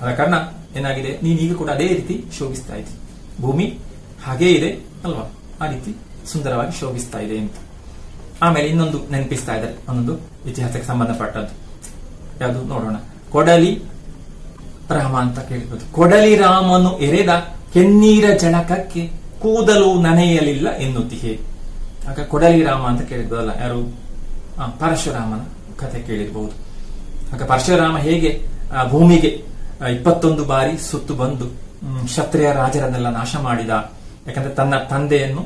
ಆದ ಕಾರಣ ಏನಾಗಿದೆ, ನೀನೀಗ ಕೂಡ ಅದೇ ರೀತಿ ಶೋಭಿಸ್ತಾ ಇದ್ದಿ. ಭೂಮಿ ಹಾಗೇ ಇದೆ ಅಲ್ವಾ, ಆ ರೀತಿ ಸುಂದರವಾಗಿ ಶೋಭಿಸ್ತಾ ಇದೆ ಅಂತ. ಆಮೇಲೆ ಇನ್ನೊಂದು ನೆನಪಿಸ್ತಾ ಇದ್ದಾರೆ, ಒಂದೊಂದು ಇತಿಹಾಸಕ್ಕೆ ಸಂಬಂಧಪಟ್ಟದ್ದು. ಯಾವುದು ನೋಡೋಣ. ಕೊಡಲಿ ರಾಮ ಅಂತ ಕೇಳಿರ್ಬೋದು. ಕೊಡಲಿ ರಾಮನು ಎರೆದ ಕೆನ್ನೀರ ಜಳಕಕ್ಕೆ ಕೂದಲು ನನೆಯಲಿಲ್ಲ ಎನ್ನುತ್ತಿಹೆ. ಆಗ ಕೊಡಲಿ ರಾಮ ಅಂತ ಕೇಳಿರ್ಬೋದಲ್ಲ, ಯಾರು? ಪರಶುರಾಮನ ಕಥೆ ಕೇಳಿರ್ಬಹುದು. ಆಗ ಪರಶುರಾಮ ಹೇಗೆ ಭೂಮಿಗೆ 21 ಬಾರಿ ಸುತ್ತು ಬಂದು ಕ್ಷತ್ರಿಯ ರಾಜರನ್ನೆಲ್ಲ ನಾಶ ಮಾಡಿದ, ಯಾಕಂದ್ರೆ ತನ್ನ ತಂದೆಯನ್ನು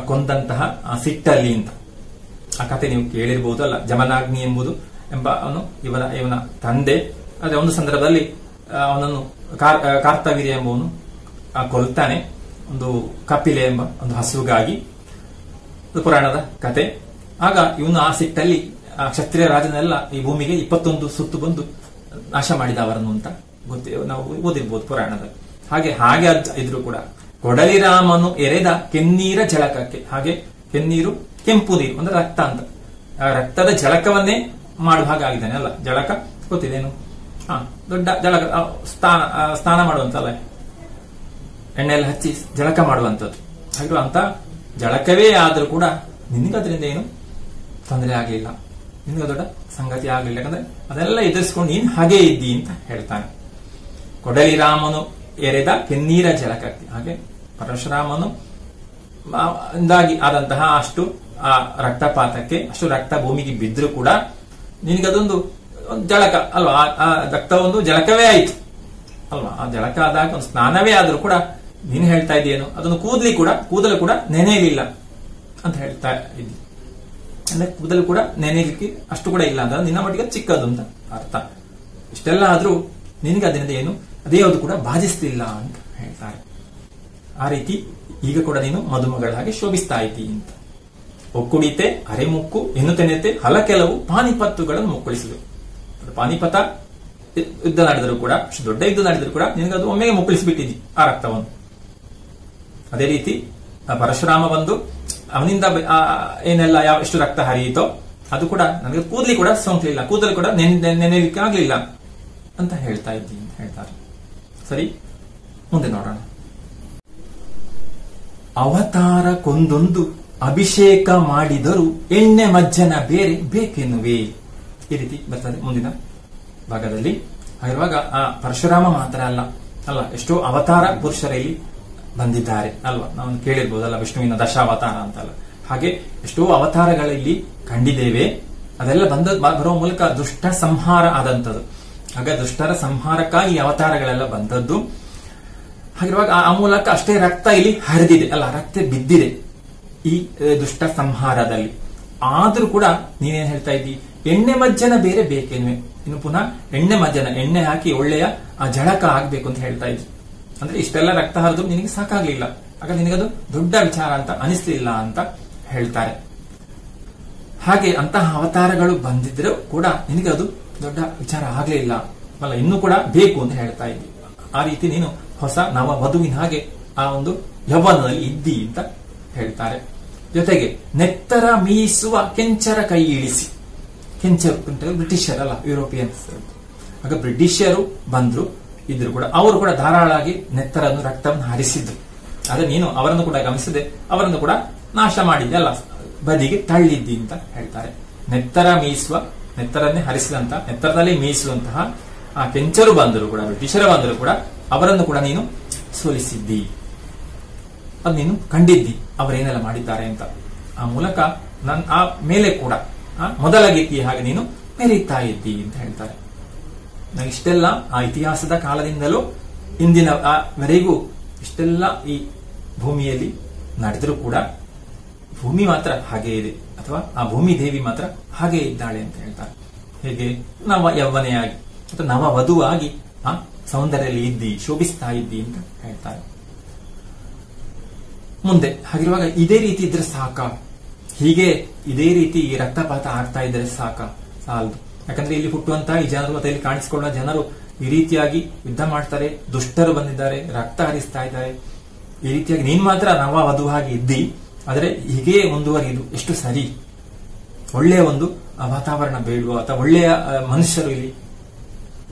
ಕೊಂದಂತಹ ಸಿಟ್ಟಲ್ಲಿ ಅಂತ. ಆ ಕಥೆ ನೀವು ಕೇಳಿರ್ಬಹುದು ಅಲ್ಲ. ಜಮನಾಗ್ನಿ ಎಂಬುದು ಅವನು ಇವನ ತಂದೆ. ಆದ್ರೆ ಒಂದು ಸಂದರ್ಭದಲ್ಲಿ ಅವನನ್ನು ಕಾರ್ತವೀರ್ಯ ಎಂಬುವನು ಕೊಲ್ತಾನೆ, ಒಂದು ಕಪಿಲೆ ಎಂಬ ಒಂದು ಹಸುಗಾಗಿ. ಪುರಾಣದ ಕತೆ. ಆಗ ಇವನು ಆ ಸಿಟ್ಟಲ್ಲಿ ಕ್ಷತ್ರಿಯ ರಾಜನೆಲ್ಲ ಈ ಭೂಮಿಗೆ 21 ಸುತ್ತು ಬಂದು ನಾಶ ಮಾಡಿದ ಅವರನ್ನು ಅಂತ ನಾವು ಓದಿರ್ಬೋದು ಪುರಾಣದಲ್ಲಿ. ಹಾಗೆ ಇದ್ರು ಕೂಡ ಕೊಡಲಿ ರಾಮನು ಎರೆದ ಕೆನ್ನೀರ ಜಳಕಕ್ಕೆ, ಹಾಗೆ ಕೆನ್ನೀರು ಕೆಂಪು ನೀರು ಅಂದ್ರೆ ರಕ್ತ ಅಂತ, ರಕ್ತದ ಜಳಕವನ್ನೇ ಮಾಡುವ ಹಾಗಾಗಿದ್ದಾನೆ ಅಲ್ಲ. ಜಳಕ ಗೊತ್ತಿದೇನು? ದೊಡ್ಡ ಜಳಕ, ಸ್ನಾನ ಮಾಡುವಂತಲ್ಲ, ಎಣ್ಣೆ ಎಲ್ಲ ಹಚ್ಚಿ ಜಳಕ ಮಾಡುವಂಥದ್ದು. ಹಾಗಿರುವಂತ ಜಳಕವೇ ಆದ್ರೂ ಕೂಡ ನಿನಗದ್ರಿಂದ ಏನು ತೊಂದರೆ ಆಗಲಿಲ್ಲ, ನಿನಗೆ ದೊಡ್ಡ ಸಂಗತಿ ಆಗಲಿಲ್ಲ. ಯಾಕಂದ್ರೆ ಅದೆಲ್ಲ ಎದುರಿಸಿಕೊಂಡು ನೀನು ಹಾಗೇ ಇದ್ದಿ ಅಂತ ಹೇಳ್ತಾನೆ. ಕೊಡಲಿ ರಾಮನು ಎರೆದ ಕೆನ್ನೀರ ಜಳಕಕ್ಕೆ, ಹಾಗೆ ಪರಶುರಾಮನು ಇಂದಾಗಿ ಆದಂತಹ ಅಷ್ಟು ಆ ರಕ್ತಪಾತಕ್ಕೆ, ಅಷ್ಟು ರಕ್ತ ಭೂಮಿಗೆ ಬಿದ್ದರೂ ಕೂಡ ನಿನಗದೊಂದು ಜಳಕ ಅಲ್ವಾ, ಆ ರಕ್ತ ಒಂದು ಜಳಕವೇ ಆಯಿತು ಅಲ್ವಾ. ಆ ಜಳಕ ಆದಾಗ ಒಂದು ಸ್ನಾನವೇ ಆದ್ರೂ ಕೂಡ ನೀನು ಹೇಳ್ತಾ ಇದ್ದೀಯೇನು, ಅದನ್ನು ಕೂದಲು ಕೂಡ ನೆನೆಯಲಿಲ್ಲ ಅಂತ ಹೇಳ್ತಾ ಇದ್ದಿ. ಅಂದ್ರೆ ಕೂದಲು ಕೂಡ ನೆನೆಯಲಿಕ್ಕೆ ಅಷ್ಟು ಕೂಡ ಇಲ್ಲ ಅಂತ ನಿನ್ನ ಮಟ್ಟಿಗೆ ಚಿಕ್ಕದು ಅಂತ ಅರ್ಥ. ಇಷ್ಟೆಲ್ಲ ಆದ್ರೂ ನಿನಗೆ ಅದರಿಂದ ಏನು ಅದೇ ಯಾವುದು ಕೂಡ ಬಾಧಿಸ್ತಿಲ್ಲ ಅಂತ ಹೇಳ್ತಾರೆ. ಆ ರೀತಿ ಈಗ ಕೂಡ ನೀನು ಮದುಮಗಳ ಹಾಗೆ ಶೋಭಿಸ್ತಾ ಇದ್ದಿ ಅಂತ. ಒಕ್ಕುಡಿತೆ ಅರೆಮುಕ್ಕು ಎನ್ನುತ್ತೇನೆತೆ ಹಲ ಕೆಲವು ಪಾನಿಪತ್ತುಗಳನ್ನು ಮುಕ್ಕಳಿಸಿದರು. ಪಾನಿಪತ ಯುದ್ಧ ನಡೆದರೂ ಕೂಡ, ಅಷ್ಟು ದೊಡ್ಡ ಯುದ್ಧ ನಡೆದರೂ ಕೂಡ ನಿನಗದು ಒಮ್ಮೆಗೆ ಮುಕ್ಕಳಿಸಿಬಿಟ್ಟಿದ್ದಿ ಆ ರಕ್ತವನ್ನು. ಅದೇ ರೀತಿ ಪರಶುರಾಮ ಬಂದು ಅವನಿಂದ ಏನೆಲ್ಲ ಎಷ್ಟು ರಕ್ತ ಹರಿಯಿತೋ ಅದು ಕೂಡ ನನಗೆ ಕೂದಲಿ ಕೂಡ ಸೋಂಕಲಿಲ್ಲ, ಕೂದಲು ಕೂಡ ನೆನೆಯಲಿಕ್ಕೆ ಆಗ್ಲಿಲ್ಲ ಅಂತ ಹೇಳ್ತಾ ಇದ್ದೀನಿ ಅಂತ ಹೇಳ್ತಾರೆ. ಸರಿ, ಮುಂದೆ ನೋಡೋಣ. ಅವತಾರ ಕೊಂದೊಂದು ಅಭಿಷೇಕ ಮಾಡಿದರೂ ಎಣ್ಣೆ ಮಜ್ಜನ ಬೇರೆ ಬೇಕೆನ್ನುವೆ. ಈ ರೀತಿ ಬರ್ತದೆ ಮುಂದಿನ ಭಾಗದಲ್ಲಿ. ಹಾಗಿರುವಾಗ ಆ ಪರಶುರಾಮ ಮಾತ್ರ ಅಲ್ಲ, ಎಷ್ಟೋ ಅವತಾರ ಪುರುಷರಲ್ಲಿ ಬಂದಿದ್ದಾರೆ ಅಲ್ವಾ. ನಾವು ಕೇಳಿರ್ಬೋದಲ್ಲ, ವಿಷ್ಣುವಿನ ದಶಾವತಾರ ಅಂತಲ್ಲ. ಹಾಗೆ ಎಷ್ಟೋ ಅವತಾರಗಳಲ್ಲಿ ಕಂಡಿದ್ದೇವೆ. ಅದೆಲ್ಲ ಬರುವ ಮೂಲಕ ದುಷ್ಟ ಸಂಹಾರ ಆದಂಥದ್ದು. ಹಾಗೆ ದುಷ್ಟರ ಸಂಹಾರಕ್ಕಾಗಿ ಅವತಾರಗಳೆಲ್ಲ ಬಂದದ್ದು. ಹಾಗಿರುವಾಗ ಆ ಮೂಲಕ ಅಷ್ಟೇ ರಕ್ತ ಇಲ್ಲಿ ಹರಿದಿದೆ ಅಲ್ಲ, ರಕ್ತ ಬಿದ್ದಿದೆ ಈ ದುಷ್ಟ ಸಂಹಾರದಲ್ಲಿ. ಆದ್ರೂ ಕೂಡ ನೀನೇನ್ ಹೇಳ್ತಾ ಇದ್ದಿ, ಎಣ್ಣೆ ಮಜ್ಜನ ಬೇರೆ ಬೇಕೇನ್ವೆ. ಇನ್ನು ಪುನಃ ಎಣ್ಣೆ ಮಜ್ಜನ, ಎಣ್ಣೆ ಹಾಕಿ ಒಳ್ಳೆಯ ಜಳಕ ಆಗ್ಬೇಕು ಅಂತ ಹೇಳ್ತಾ ಇದ್ವಿ. ಅಂದ್ರೆ ಇಷ್ಟೆಲ್ಲ ರಕ್ತ ಹರಿದು ನಿನಗೆ ಸಾಕಾಗ್ಲಿಲ್ಲ, ಆಗ ನಿನಗದು ದೊಡ್ಡ ವಿಚಾರ ಅಂತ ಅನಿಸ್ಲಿಲ್ಲ ಅಂತ ಹೇಳ್ತಾರೆ. ಹಾಗೆ ಅಂತಹ ಅವತಾರಗಳು ಬಂದಿದ್ರು ಕೂಡ ನಿನಗೆ ಅದು ದೊಡ್ಡ ವಿಚಾರ ಆಗ್ಲಿಲ್ಲ ಅಲ್ಲ, ಇನ್ನೂ ಕೂಡ ಬೇಕು ಅಂತ ಹೇಳ್ತಾ ಇದ್ವಿ. ಆ ರೀತಿ ನೀನು ಹೊಸ ನವ ವಧುವಿನ ಹಾಗೆ ಆ ಒಂದು ಯೌವನದಲ್ಲಿ ಇದ್ದಿ ಅಂತ ಹೇಳ್ತಾರೆ. ಜೊತೆಗೆ ನೆತ್ತರ ಮೀಸುವ ಕೆಂಚರ ಕೈ ಇಳಿಸಿ, ಕೆಂಚರು ಬ್ರಿಟಿಷರ್ ಅಲ್ಲ, ಯುರೋಪಿಯನ್ಸ್. ಆಗ ಬ್ರಿಟಿಷರು ಬಂದ್ರು ಇದ್ರು ಕೂಡ ಅವರು ಕೂಡ ಧಾರಾಳವಾಗಿ ನೆತ್ತರನ್ನು ರಕ್ತವನ್ನು ಹರಿಸಿದ್ರು. ಆದ್ರೆ ನೀನು ಅವರನ್ನು ಕೂಡ ಗಮನಿಸದೆ ಅವರನ್ನು ಕೂಡ ನಾಶ ಮಾಡಿದ್ದೆ ಅಲ್ಲ, ಬದಿಗೆ ತಳ್ಳಿದ್ದಿ ಅಂತ ಹೇಳ್ತಾರೆ. ನೆತ್ತರ ಮೀಸುವ, ನೆತ್ತರನ್ನೇ ಹರಿಸಿದಂತ, ನೆತ್ತರದಲ್ಲಿ ಮೀಸುವಂತಹ ಆ ಕೆಂಚರು ಬಂದರು ಕೂಡ, ಬ್ರಿಟಿಷರು ಬಂದರು ಕೂಡ ಅವರನ್ನು ಕೂಡ ನೀನು ಸೋಲಿಸಿದ್ದಿ. ಅದು ನೀನು ಕಂಡಿದ್ದಿ ಅವರೇನೆಲ್ಲ ಮಾಡಿದ್ದಾರೆ ಅಂತ. ಆ ಮೂಲಕ ಆ ಮೇಲೆ ಕೂಡ ಮೊದಲ ಗೀತಿ ಹಾಗೆ ನೀನು ಮೆರೀತಾ ಇದ್ದಿ ಅಂತ ಹೇಳ್ತಾರೆ. ಇಷ್ಟೆಲ್ಲ ಆ ಇತಿಹಾಸದ ಕಾಲದಿಂದಲೂ ಇಂದಿನವರೆಗೂ ಇಷ್ಟೆಲ್ಲ ಈ ಭೂಮಿಯಲ್ಲಿ ನಡೆದರೂ ಕೂಡ ಭೂಮಿ ಮಾತ್ರ ಹಾಗೆ ಇದೆ, ಅಥವಾ ಆ ಭೂಮಿ ದೇವಿ ಮಾತ್ರ ಹಾಗೆ ಇದ್ದಾಳೆ ಅಂತ ಹೇಳ್ತಾರೆ. ಹೇಗೆ ನವ ಯೌವನೆಯಾಗಿ ಅಥವಾ ನವ ವಧುವಾಗಿ ಆ ಸೌಂದರ್ಯದಲ್ಲಿ ಇದ್ದಿ, ಶೋಭಿಸ್ತಾ ಇದ್ದಿ ಅಂತ ಹೇಳ್ತಾರೆ. ಮುಂದೆ ಹಾಗಿರುವಾಗ ಇದೇ ರೀತಿ ಇದ್ರೆ ಸಾಕ, ಹೀಗೆ ಇದೇ ರೀತಿ ರಕ್ತಪಾತ ಆಗ್ತಾ ಇದ್ರೆ ಸಾಲದು. ಯಾಕಂದ್ರೆ ಇಲ್ಲಿ ಹುಟ್ಟುವಂತಹ ಈ ಜನರು ಅಥವಾ ಇಲ್ಲಿ ಕಾಣಿಸಿಕೊಳ್ಳುವ ಜನರು ಈ ರೀತಿಯಾಗಿ ಯುದ್ಧ ಮಾಡ್ತಾರೆ, ದುಷ್ಟರು ಬಂದಿದ್ದಾರೆ, ರಕ್ತ ಹರಿಸ್ತಾ ಇದ್ದಾರೆ. ಈ ರೀತಿಯಾಗಿ ನೀನ್ ಮಾತ್ರ ನವ ವಧುವಾಗಿ ಇದ್ದಿ, ಆದರೆ ಹೀಗೆ ಮುಂದುವರಿಯುವುದು ಎಷ್ಟು ಸರಿ? ಒಳ್ಳೆಯ ಒಂದು ವಾತಾವರಣ ಬೇಡುವ, ಅಥವಾ ಒಳ್ಳೆಯ ಮನುಷ್ಯರು ಇಲ್ಲಿ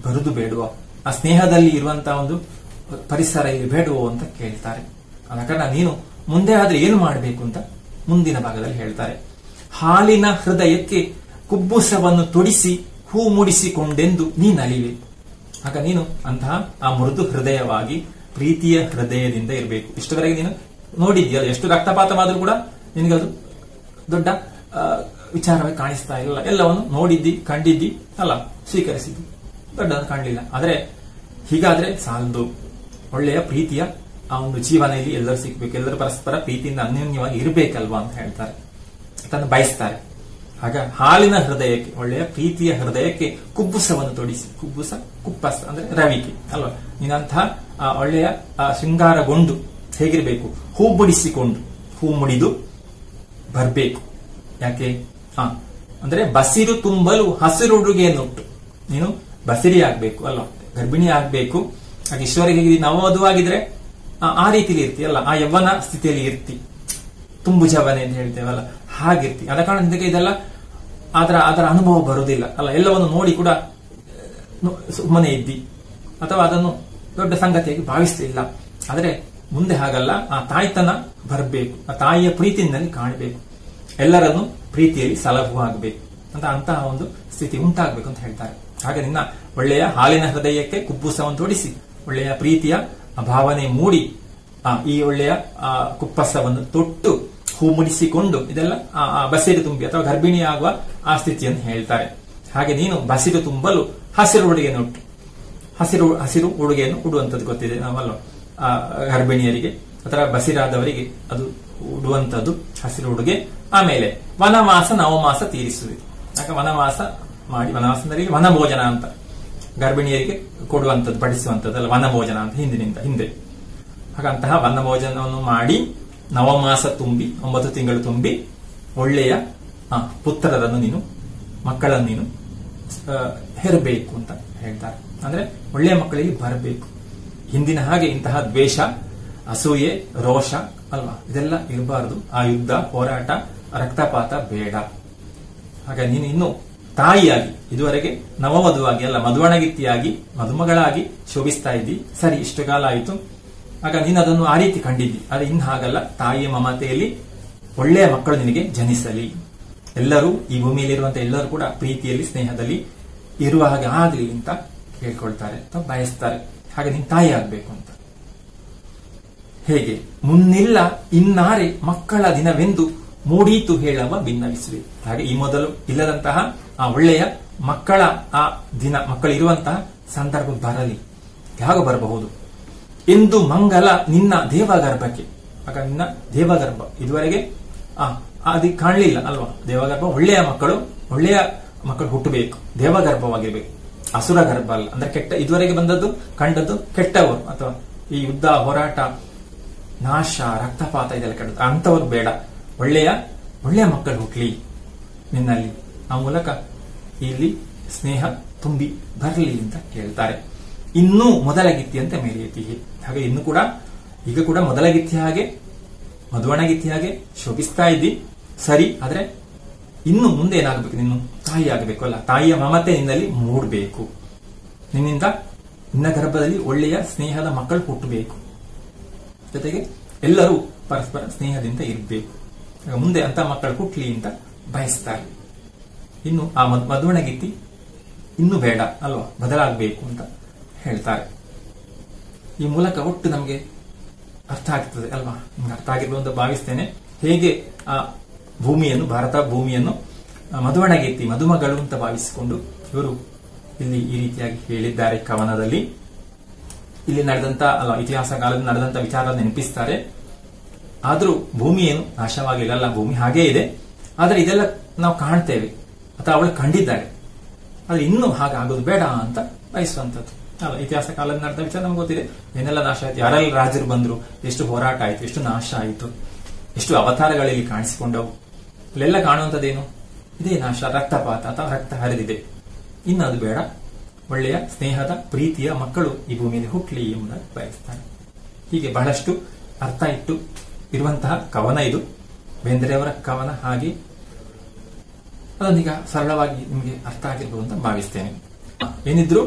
ಬರುದು ಬೇಡುವ, ಆ ಸ್ನೇಹದಲ್ಲಿ ಇರುವಂತಹ ಒಂದು ಪರಿಸರ ಇಲ್ಲಿ ಬೇಡುವ ಅಂತ ಕೇಳ್ತಾರೆ. ಆದ ಕಾರಣ ನೀನು ಮುಂದೆ ಆದ್ರೆ ಏನು ಮಾಡಬೇಕು ಅಂತ ಮುಂದಿನ ಭಾಗದಲ್ಲಿ ಹೇಳ್ತಾರೆ. ಹಾಲಿನ ಹೃದಯಕ್ಕೆ ಕುಬ್ಬುಸವನ್ನು ತೊಡಿಸಿ ಹೂ ಮುಡಿಸಿಕೊಂಡೆಂದು ನೀ ನಲಿವೆ. ಆಗ ನೀನು ಅಂತಹ ಆ ಮೃದು ಹೃದಯವಾಗಿ ಪ್ರೀತಿಯ ಹೃದಯದಿಂದ ಇರಬೇಕು. ಇಷ್ಟವರೆಗೆ ನೀನು ನೋಡಿದ್ಯಾ, ಎಷ್ಟು ರಕ್ತಪಾತವಾದರೂ ಕೂಡ ನಿನಗದು ದೊಡ್ಡ ವಿಚಾರವಾಗಿ ಕಾಣಿಸ್ತಾ ಇಲ್ಲ. ಎಲ್ಲವನ್ನು ನೋಡಿದ್ದಿ, ಕಂಡಿದ್ದಿ ಅಲ್ಲ, ಸ್ವೀಕರಿಸಿದ್ದಿ, ದೊಡ್ಡದನ್ನು ಕಾಣಲಿಲ್ಲ. ಆದರೆ ಹೀಗಾದ್ರೆ ಸಾಲದು. ಒಳ್ಳೆಯ ಪ್ರೀತಿಯ ಆ ಒಂದು ಜೀವನದಲ್ಲಿ ಎಲ್ಲರೂ ಸಿಗ್ಬೇಕು, ಎಲ್ಲರೂ ಪರಸ್ಪರ ಪ್ರೀತಿಯಿಂದ ಅನ್ಯೋನ್ಯವಾಗಿ ಇರಬೇಕಲ್ವಾ ಅಂತ ಹೇಳ್ತಾರೆ, ಅದನ್ನು ಬಯಸ್ತಾರೆ. ಆಗ ಹಾಲಿನ ಹೃದಯಕ್ಕೆ, ಒಳ್ಳೆಯ ಪ್ರೀತಿಯ ಹೃದಯಕ್ಕೆ ಕುಬ್ಬುಸವನ್ನು ತೊಡಿಸಿ. ಕುಪ್ಪಸ ಅಂದ್ರೆ ರವಿಕೆ ಅಲ್ವಾ. ನೀನಂತಹ ಒಳ್ಳೆಯ ಶೃಂಗಾರಗೊಂಡು ಹೇಗಿರಬೇಕು, ಹೂ ಮುಡಿಸಿಕೊಂಡು, ಹೂ ಮುಡಿದು ಬರಬೇಕು. ಯಾಕೆ ಅಂದ್ರೆ ಬಸಿರು ತುಂಬಲು ಹಸಿರುಡುಗೆಯನ್ನುಟ್ಟು. ನೀನು ಬಸಿರಿ ಆಗ್ಬೇಕು ಅಲ್ವಾ, ಗರ್ಭಿಣಿ ಆಗ್ಬೇಕು. ಆಗ ಈಶ್ವರಿಗೆ ನವವಧುವಾಗಿದ್ರೆ ಆ ರೀತಿಲಿ ಇರ್ತೀಯಲ್ಲ, ಆ ಯವ್ವನ ಸ್ಥಿತಿಯಲ್ಲಿ ಇರ್ತಿ, ತುಂಬು ಜವನೆ ಅಂತ ಹೇಳ್ತೇವಲ್ಲ, ಹಾಗಿರ್ತಿ. ಆದ ಕಾರಣದಿಂದ ಇದೆಲ್ಲ ಅದರ ಅನುಭವ ಬರುವುದಿಲ್ಲ ಅಲ್ಲ. ಎಲ್ಲವನ್ನು ನೋಡಿ ಕೂಡ ಸುಮ್ಮನೆ ಇದ್ದಿ ಅಥವಾ ಅದನ್ನು ದೊಡ್ಡ ಸಂಗತಿಯಾಗಿ ಭಾವಿಸಲಿಲ್ಲ. ಆದರೆ ಮುಂದೆ ಹಾಗಲ್ಲ, ಆ ತಾಯ್ತನ ಬರಬೇಕು, ಆ ತಾಯಿಯ ಪ್ರೀತಿಯಿಂದಲೇ ಕಾಣಬೇಕು, ಎಲ್ಲರನ್ನು ಪ್ರೀತಿಯಲ್ಲಿ ಸಲಭವಾಗಬೇಕು ಅಂತ ಅಂತಹ ಒಂದು ಸ್ಥಿತಿ ಉಂಟಾಗಬೇಕು ಅಂತ ಹೇಳ್ತಾರೆ. ಹಾಗೆ ನಿನ್ನ ಒಳ್ಳೆಯ ಹಾಲಿನ ಹೃದಯಕ್ಕೆ ಕುಬ್ಬುಸವನ್ನು ತೊಡಿಸಿ, ಒಳ್ಳೆಯ ಪ್ರೀತಿಯ ಭಾವನೆ ಮೂಡಿ ಈ ಒಳ್ಳೆಯ ಕುಪ್ಪಸವನ್ನು ತೊಟ್ಟು ಹೂ ಮುಡಿಸಿಕೊಂಡು, ಇದೆಲ್ಲ ಬಸಿರು ತುಂಬಿ ಅಥವಾ ಗರ್ಭಿಣಿ ಆಗುವ ಆ ಸ್ಥಿತಿಯನ್ನು ಹೇಳ್ತಾರೆ. ಹಾಗೆ ನೀನು ಬಸಿರು ತುಂಬಲು ಹಸಿರು ಉಡುಗೆಯನ್ನು ಉಟ್ಟು. ಹಸಿರು ಉಡುಗೆಯನ್ನು ಉಡುವಂತದ್ದು ಗೊತ್ತಿದೆ ನಾವಲ್ಲ, ಗರ್ಭಿಣಿಯರಿಗೆ ಅಥವಾ ಬಸಿರಾದವರಿಗೆ ಅದು ಉಡುವಂತದ್ದು ಹಸಿರು ಉಡುಗೆ. ಆಮೇಲೆ ವನವಾಸ ನವಮಾಸ ತೀರಿಸುವುದು. ಯಾಕೆ ವನವಾಸ ಮಾಡಿ, ವನವಾಸ ಅಂದ್ರೆ ವನಭೋಜನ ಅಂತ ಗರ್ಭಿಣಿಯರಿಗೆ ಕೊಡುವಂಥದ್ದು, ಬಡಿಸುವಂಥದ್ದಲ್ಲ, ವನಭೋಜನ ಅಂತ ಹಿಂದೆ. ಹಾಗಂತಹ ವನಭೋಜನವನ್ನು ಮಾಡಿ ನವಮಾಸ ತುಂಬಿ 9 ತಿಂಗಳು ತುಂಬಿ ಒಳ್ಳೆಯ ಪುತ್ರರನ್ನು ನೀನು, ಮಕ್ಕಳನ್ನು ನೀನು ಹೆರಬೇಕು ಅಂತ ಹೇಳ್ತಾರೆ. ಅಂದ್ರೆ ಒಳ್ಳೆಯ ಮಕ್ಕಳಿಗೆ ಬರಬೇಕು. ಹಿಂದಿನ ಹಾಗೆ ಇಂತಹ ದ್ವೇಷ, ಅಸೂಯೆ, ರೋಷ ಅಲ್ವಾ, ಇದೆಲ್ಲ ಇರಬಾರದು. ಆ ಯುದ್ಧ, ಹೋರಾಟ, ರಕ್ತಪಾತ ಬೇಡ. ಹಾಗ ನೀನು ಇನ್ನು ತಾಯಿಯಾಗಿ, ಇದುವರೆಗೆ ನವವಧುವಾಗಿ ಅಲ್ಲ, ಮಧುವಣಗಿತ್ತಿಯಾಗಿ, ಮದುಮಗಳಾಗಿ ಶೋಭಿಸ್ತಾ ಇದ್ದಿ. ಸರಿ, ಇಷ್ಟು ಕಾಲ ಆಯಿತು. ಆಗ ನೀನು ಅದನ್ನು ಆ ರೀತಿ ಕಂಡಿದ್ದಿ. ಆದರೆ ಇನ್ನು ಹಾಗಲ್ಲ, ತಾಯಿಯ ಮಮತೆಯಲ್ಲಿ ಒಳ್ಳೆಯ ಮಕ್ಕಳು ನಿನಗೆ ಜನಿಸಲಿ. ಎಲ್ಲರೂ ಈ ಭೂಮಿಯಲ್ಲಿರುವಂತಹ ಎಲ್ಲರೂ ಕೂಡ ಪ್ರೀತಿಯಲ್ಲಿ, ಸ್ನೇಹದಲ್ಲಿ ಇರುವ ಹಾಗೆ ಆಗಲಿ ಅಂತ ಕೇಳ್ಕೊಳ್ತಾರೆ ಅಥವಾ ಬಯಸ್ತಾರೆ. ಹಾಗೆ ನೀನು ತಾಯಿ ಆಗ್ಬೇಕು ಅಂತ. ಹೇಗೆ ಮುನ್ನಿಲ್ಲ ಇನ್ನಾರೆ ಮಕ್ಕಳ ದಿನವೆಂದು ಮೂಡೀತು ಹೇಳವ ಭಿನ್ನವಿಸುವೆ. ಹಾಗೆ ಈ ಮೊದಲು ಇಲ್ಲದಂತಹ ಆ ಒಳ್ಳೆಯ ಮಕ್ಕಳ ಆ ದಿನ, ಮಕ್ಕಳು ಇರುವಂತಹ ಸಂದರ್ಭ ಬರಲಿ. ಯಾವಾಗ ಬರಬಹುದು ಎಂದು ಮಂಗಲ ನಿನ್ನ ದೇವಗರ್ಭಕ್ಕೆ. ಆಗ ನಿನ್ನ ದೇವಗರ್ಭ ಇದುವರೆಗೆ ಅದಕ್ಕೆ ಕಾಣಲಿಲ್ಲ ಅಲ್ವಾ. ದೇವಗರ್ಭ ಒಳ್ಳೆಯ ಮಕ್ಕಳು ಹುಟ್ಟಬೇಕು, ದೇವಗರ್ಭವಾಗಿರ್ಬೇಕು, ಅಸುರ ಗರ್ಭ ಅಲ್ಲ. ಅಂದ್ರೆ ಕೆಟ್ಟ, ಇದುವರೆಗೆ ಬಂದದ್ದು ಕಂಡದ್ದು ಕೆಟ್ಟವರು ಅಥವಾ ಈ ಯುದ್ಧ, ಹೋರಾಟ, ನಾಶ, ರಕ್ತಪಾತ ಇದೆಲ್ಲ ಕೆಟ್ಟದ್ದು, ಅಂತವರು ಬೇಡ. ಒಳ್ಳೆಯ ಮಕ್ಕಳು ಹುಟ್ಲಿ ನಿನ್ನಲ್ಲಿ. ಆ ಮೂಲಕ ಇಲ್ಲಿ ಸ್ನೇಹ ತುಂಬಿ ಬರಲಿ ಅಂತ ಹೇಳ್ತಾರೆ. ಇನ್ನೂ ಮೊದಲಗಿತ್ತಿಯಂತೆ ಮೆರೆಯುತ್ತೀಯೇ. ಹಾಗೆ ಇನ್ನು ಕೂಡ, ಈಗ ಕೂಡ ಮೊದಲಗಿತ್ತಿ ಹಾಗೆ, ಮಧುವಣಗಿತ್ತಿ ಹಾಗೆ ಶೋಭಿಸ್ತಾ ಇದ್ದಿ. ಸರಿ, ಆದ್ರೆ ಇನ್ನು ಮುಂದೆ ಏನಾಗಬೇಕು, ನೀನು ತಾಯಿ ಆಗಬೇಕು ಅಲ್ಲ. ತಾಯಿಯ ಮಮತೆ ನಿನ್ನಲ್ಲಿ ಮೂಡಬೇಕು. ನಿನ್ನ ಗರ್ಭದಲ್ಲಿ ಒಳ್ಳೆಯ ಸ್ನೇಹದ ಮಕ್ಕಳು ಹುಟ್ಟಬೇಕು. ಜೊತೆಗೆ ಎಲ್ಲರೂ ಪರಸ್ಪರ ಸ್ನೇಹದಿಂದ ಇರಬೇಕು. ಮುಂದೆ ಅಂತ ಮಕ್ಕಳು ಹುಟ್ಲಿ ಅಂತ ಬಯಸ್ತಾರೆ. ಇನ್ನು ಆ ಮಧುವಣಗಿತ್ತಿ ಇನ್ನು ಬೇಡ ಅಲ್ವಾ, ಬದಲಾಗಬೇಕು ಅಂತ ಹೇಳ್ತಾರೆ. ಈ ಮೂಲಕ ಒಟ್ಟು ನಮಗೆ ಅರ್ಥ ಆಗ್ತದೆ ಅಲ್ವಾ, ನಿಮ್ಗೆ ಅರ್ಥ ಆಗಿರ್ಬೋದು ಅಂತ ಭಾವಿಸ್ತೇನೆ. ಹೇಗೆ ಆ ಭೂಮಿಯನ್ನು, ಭಾರತ ಭೂಮಿಯನ್ನು ಮಧುವಣಗಿತ್ತಿ, ಮದುಮಗಳು ಅಂತ ಭಾವಿಸಿಕೊಂಡು ಇವರು ಇಲ್ಲಿ ಈ ರೀತಿಯಾಗಿ ಹೇಳಿದ್ದಾರೆ ಕವನದಲ್ಲಿ. ಇಲ್ಲಿ ನಡೆದಂತ ಇತಿಹಾಸ ಕಾಲದಲ್ಲಿ ನಡೆದಂತ ವಿಚಾರ ನೆನಪಿಸ್ತಾರೆ. ಆದ್ರೂ ಭೂಮಿ ಏನು ನಾಶವಾಗಿರಲ್ಲ, ಭೂಮಿ ಹಾಗೇ ಇದೆ. ಆದ್ರೆ ಇದೆಲ್ಲ ನಾವು ಕಾಣ್ತೇವೆ ಅಥವಾ ಅವಳು ಕಂಡಿದ್ದಾಳೆ. ಆದ್ರೆ ಇನ್ನೂ ಹಾಗಾಗೋದು ಬೇಡ ಅಂತ ಬಯಸುವಂತದ್ದು ಅಲ್ಲ. ಇತಿಹಾಸ ಕಾಲದಲ್ಲಿ ನಡೆದ ವಿಚಾರ ನಮ್ಗೆ ಗೊತ್ತಿದೆ. ಏನೆಲ್ಲ ನಾಶ ಆಯ್ತು, ಯಾರೆಲ್ಲ ರಾಜರು ಬಂದ್ರು, ಎಷ್ಟು ಹೋರಾಟ ಆಯ್ತು, ಎಷ್ಟು ನಾಶ ಆಯಿತು, ಎಷ್ಟು ಅವತಾರಗಳಲ್ಲಿ ಕಾಣಿಸಿಕೊಂಡವು. ಇಲ್ಲೆಲ್ಲ ಕಾಣುವಂಥದ್ದೇನು, ಇದೇ ನಾಶ, ರಕ್ತಪಾತ ಅಥವಾ ರಕ್ತ ಹರಿದಿದೆ. ಇನ್ನು ಅದು ಬೇಡ. ಒಳ್ಳೆಯ ಸ್ನೇಹದ, ಪ್ರೀತಿಯ ಮಕ್ಕಳು ಈ ಭೂಮಿಯಲ್ಲಿ ಹುಟ್ಲಿ ಎಂಬುದಾಗಿ ಬಯಸ್ತಾರೆ. ಹೀಗೆ ಬಹಳಷ್ಟು ಅರ್ಥ ಇಟ್ಟು ಇರುವಂತಹ ಕವನ ಇದು, ಬೇಂದ್ರೆಯವರ ಕವನ. ಹಾಗೆ ಅದನ್ನೀಗ ಸರಳವಾಗಿ ನಿಮಗೆ ಅರ್ಥ ಆಗಿರ್ಬೋದು ಅಂತ ಭಾವಿಸ್ತೇನೆ. ಏನಿದ್ರು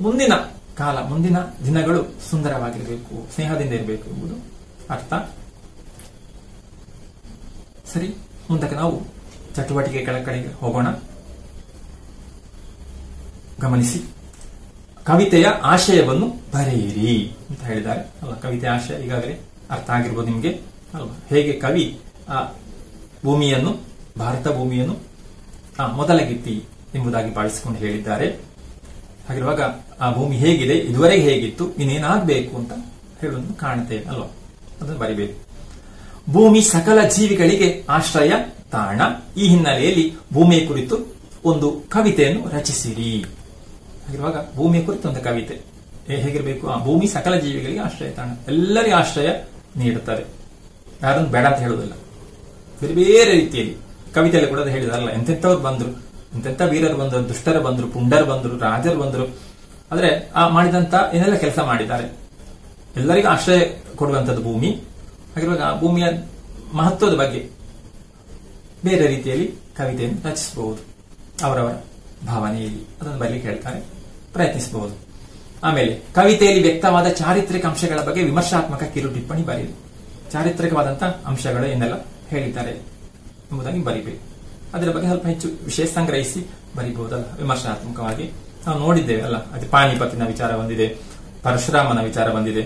ಮುಂದಿನ ಕಾಲ, ಮುಂದಿನ ದಿನಗಳು ಸುಂದರವಾಗಿರಬೇಕು, ಸ್ನೇಹದಿಂದ ಇರಬೇಕು ಎಂಬುದು ಅರ್ಥ. ಸರಿ, ಮುಂದಕ್ಕೆ ನಾವು ಚಟುವಟಿಕೆಗಳ ಕಡೆಗೆ ಹೋಗೋಣ. ಗಮನಿಸಿ, ಕವಿತೆಯ ಆಶಯವನ್ನು ಬರೆಯಿರಿ ಅಂತ ಹೇಳಿದ್ದಾರೆ ಅಲ್ಲ. ಕವಿತೆಯ ಆಶಯ ಈಗಾಗಲೇ ಅರ್ಥ ಆಗಿರ್ಬೋದು ನಿಮಗೆ ಅಲ್ವಾ. ಹೇಗೆ ಕವಿ ಆ ಭೂಮಿಯನ್ನು, ಭಾರತ ಭೂಮಿಯನ್ನು ಮೊದಲಗಿತ್ತಿ ಎಂಬುದಾಗಿ ಭಾವಿಸಿಕೊಂಡು ಹೇಳಿದ್ದಾರೆ. ಹಾಗಿರುವಾಗ ಆ ಭೂಮಿ ಹೇಗಿದೆ, ಇದುವರೆಗೆ ಹೇಗಿತ್ತು, ಇನ್ನೇನಾಗಬೇಕು ಅಂತ ಹೇಳುವುದನ್ನು ಕಾಣುತ್ತೇವೆ ಅಲ್ವಾ. ಅದನ್ನು ಬರಿಬೇಕು. ಭೂಮಿ ಸಕಲ ಜೀವಿಗಳಿಗೆ ಆಶ್ರಯ ತಾಣ. ಈ ಹಿನ್ನೆಲೆಯಲ್ಲಿ ಭೂಮಿಯ ಕುರಿತು ಒಂದು ಕವಿತೆಯನ್ನು ರಚಿಸಿರಿ. ಹಾಗಿರುವಾಗ ಭೂಮಿಯ ಕುರಿತು ಒಂದು ಕವಿತೆ ಹೇಗಿರಬೇಕು? ಭೂಮಿ ಸಕಲ ಜೀವಿಗಳಿಗೆ ಆಶ್ರಯ ತಾಣ, ಎಲ್ಲರಿಗೂ ಆಶ್ರಯ ನೀಡುತ್ತದೆ, ಯಾರನ್ನು ಬೇಡ ಅಂತ ಹೇಳುವುದಿಲ್ಲ. ಬೇರೆ ಬೇರೆ ರೀತಿಯಲ್ಲಿ ಕವಿತೆಯಲ್ಲಿ ಕೂಡ ಹೇಳಿದಾರಲ್ಲ, ಎಂತೆಂಥವ್ರು ಬಂದ್ರು, ಎಂತೆಂಥ ವೀರರು ಬಂದರು, ದುಷ್ಟರು ಬಂದರು, ಪುಂಡರು ಬಂದರು, ರಾಜರು ಬಂದರು. ಆದ್ರೆ ಆ ಮಾಡಿದಂತ ಏನೆಲ್ಲ ಕೆಲಸ ಮಾಡಿದ್ದಾರೆ, ಎಲ್ಲರಿಗೂ ಆಶ್ರಯ ಕೊಡುವಂಥದ್ದು ಭೂಮಿ. ಹಾಗಿರುವಾಗ ಆ ಭೂಮಿಯ ಮಹತ್ವದ ಬಗ್ಗೆ ಬೇರೆ ರೀತಿಯಲ್ಲಿ ಕವಿತೆಯನ್ನು ರಚಿಸಬಹುದು, ಅವರವರ ಭಾವನೆಯಲ್ಲಿ ಅದನ್ನು ಬರಲಿಕ್ಕೆ ಹೇಳ್ತಾರೆ, ಪ್ರಯತ್ನಿಸಬಹುದು. ಆಮೇಲೆ ಕವಿತೆಯಲ್ಲಿ ವ್ಯಕ್ತವಾದ ಚಾರಿತ್ರಿಕ ಅಂಶಗಳ ಬಗ್ಗೆ ವಿಮರ್ಶಾತ್ಮಕ ಕಿರು ಟಿಪ್ಪಣಿ ಬರೆಯಿರಿ. ಚಾರಿತ್ರಿಕವಾದಂತಹ ಅಂಶಗಳು ಏನೆಲ್ಲ ಹೇಳಿದ್ದಾರೆ ಎಂಬುದಾಗಿ ಬರಿಬೇಕು. ಅದರ ಬಗ್ಗೆ ಸ್ವಲ್ಪ ಹೆಚ್ಚು ವಿಷಯ ಸಂಗ್ರಹಿಸಿ ಬರಿಬಹುದಲ್ಲ ವಿಮರ್ಶಾತ್ಮಕವಾಗಿ. ನಾವು ನೋಡಿದ್ದೇವೆ ಅಲ್ಲ, ಅದು ಪಾಣಿಪತ್ತಿನ ವಿಚಾರ ಬಂದಿದೆ, ಪರಶುರಾಮನ ವಿಚಾರ ಬಂದಿದೆ,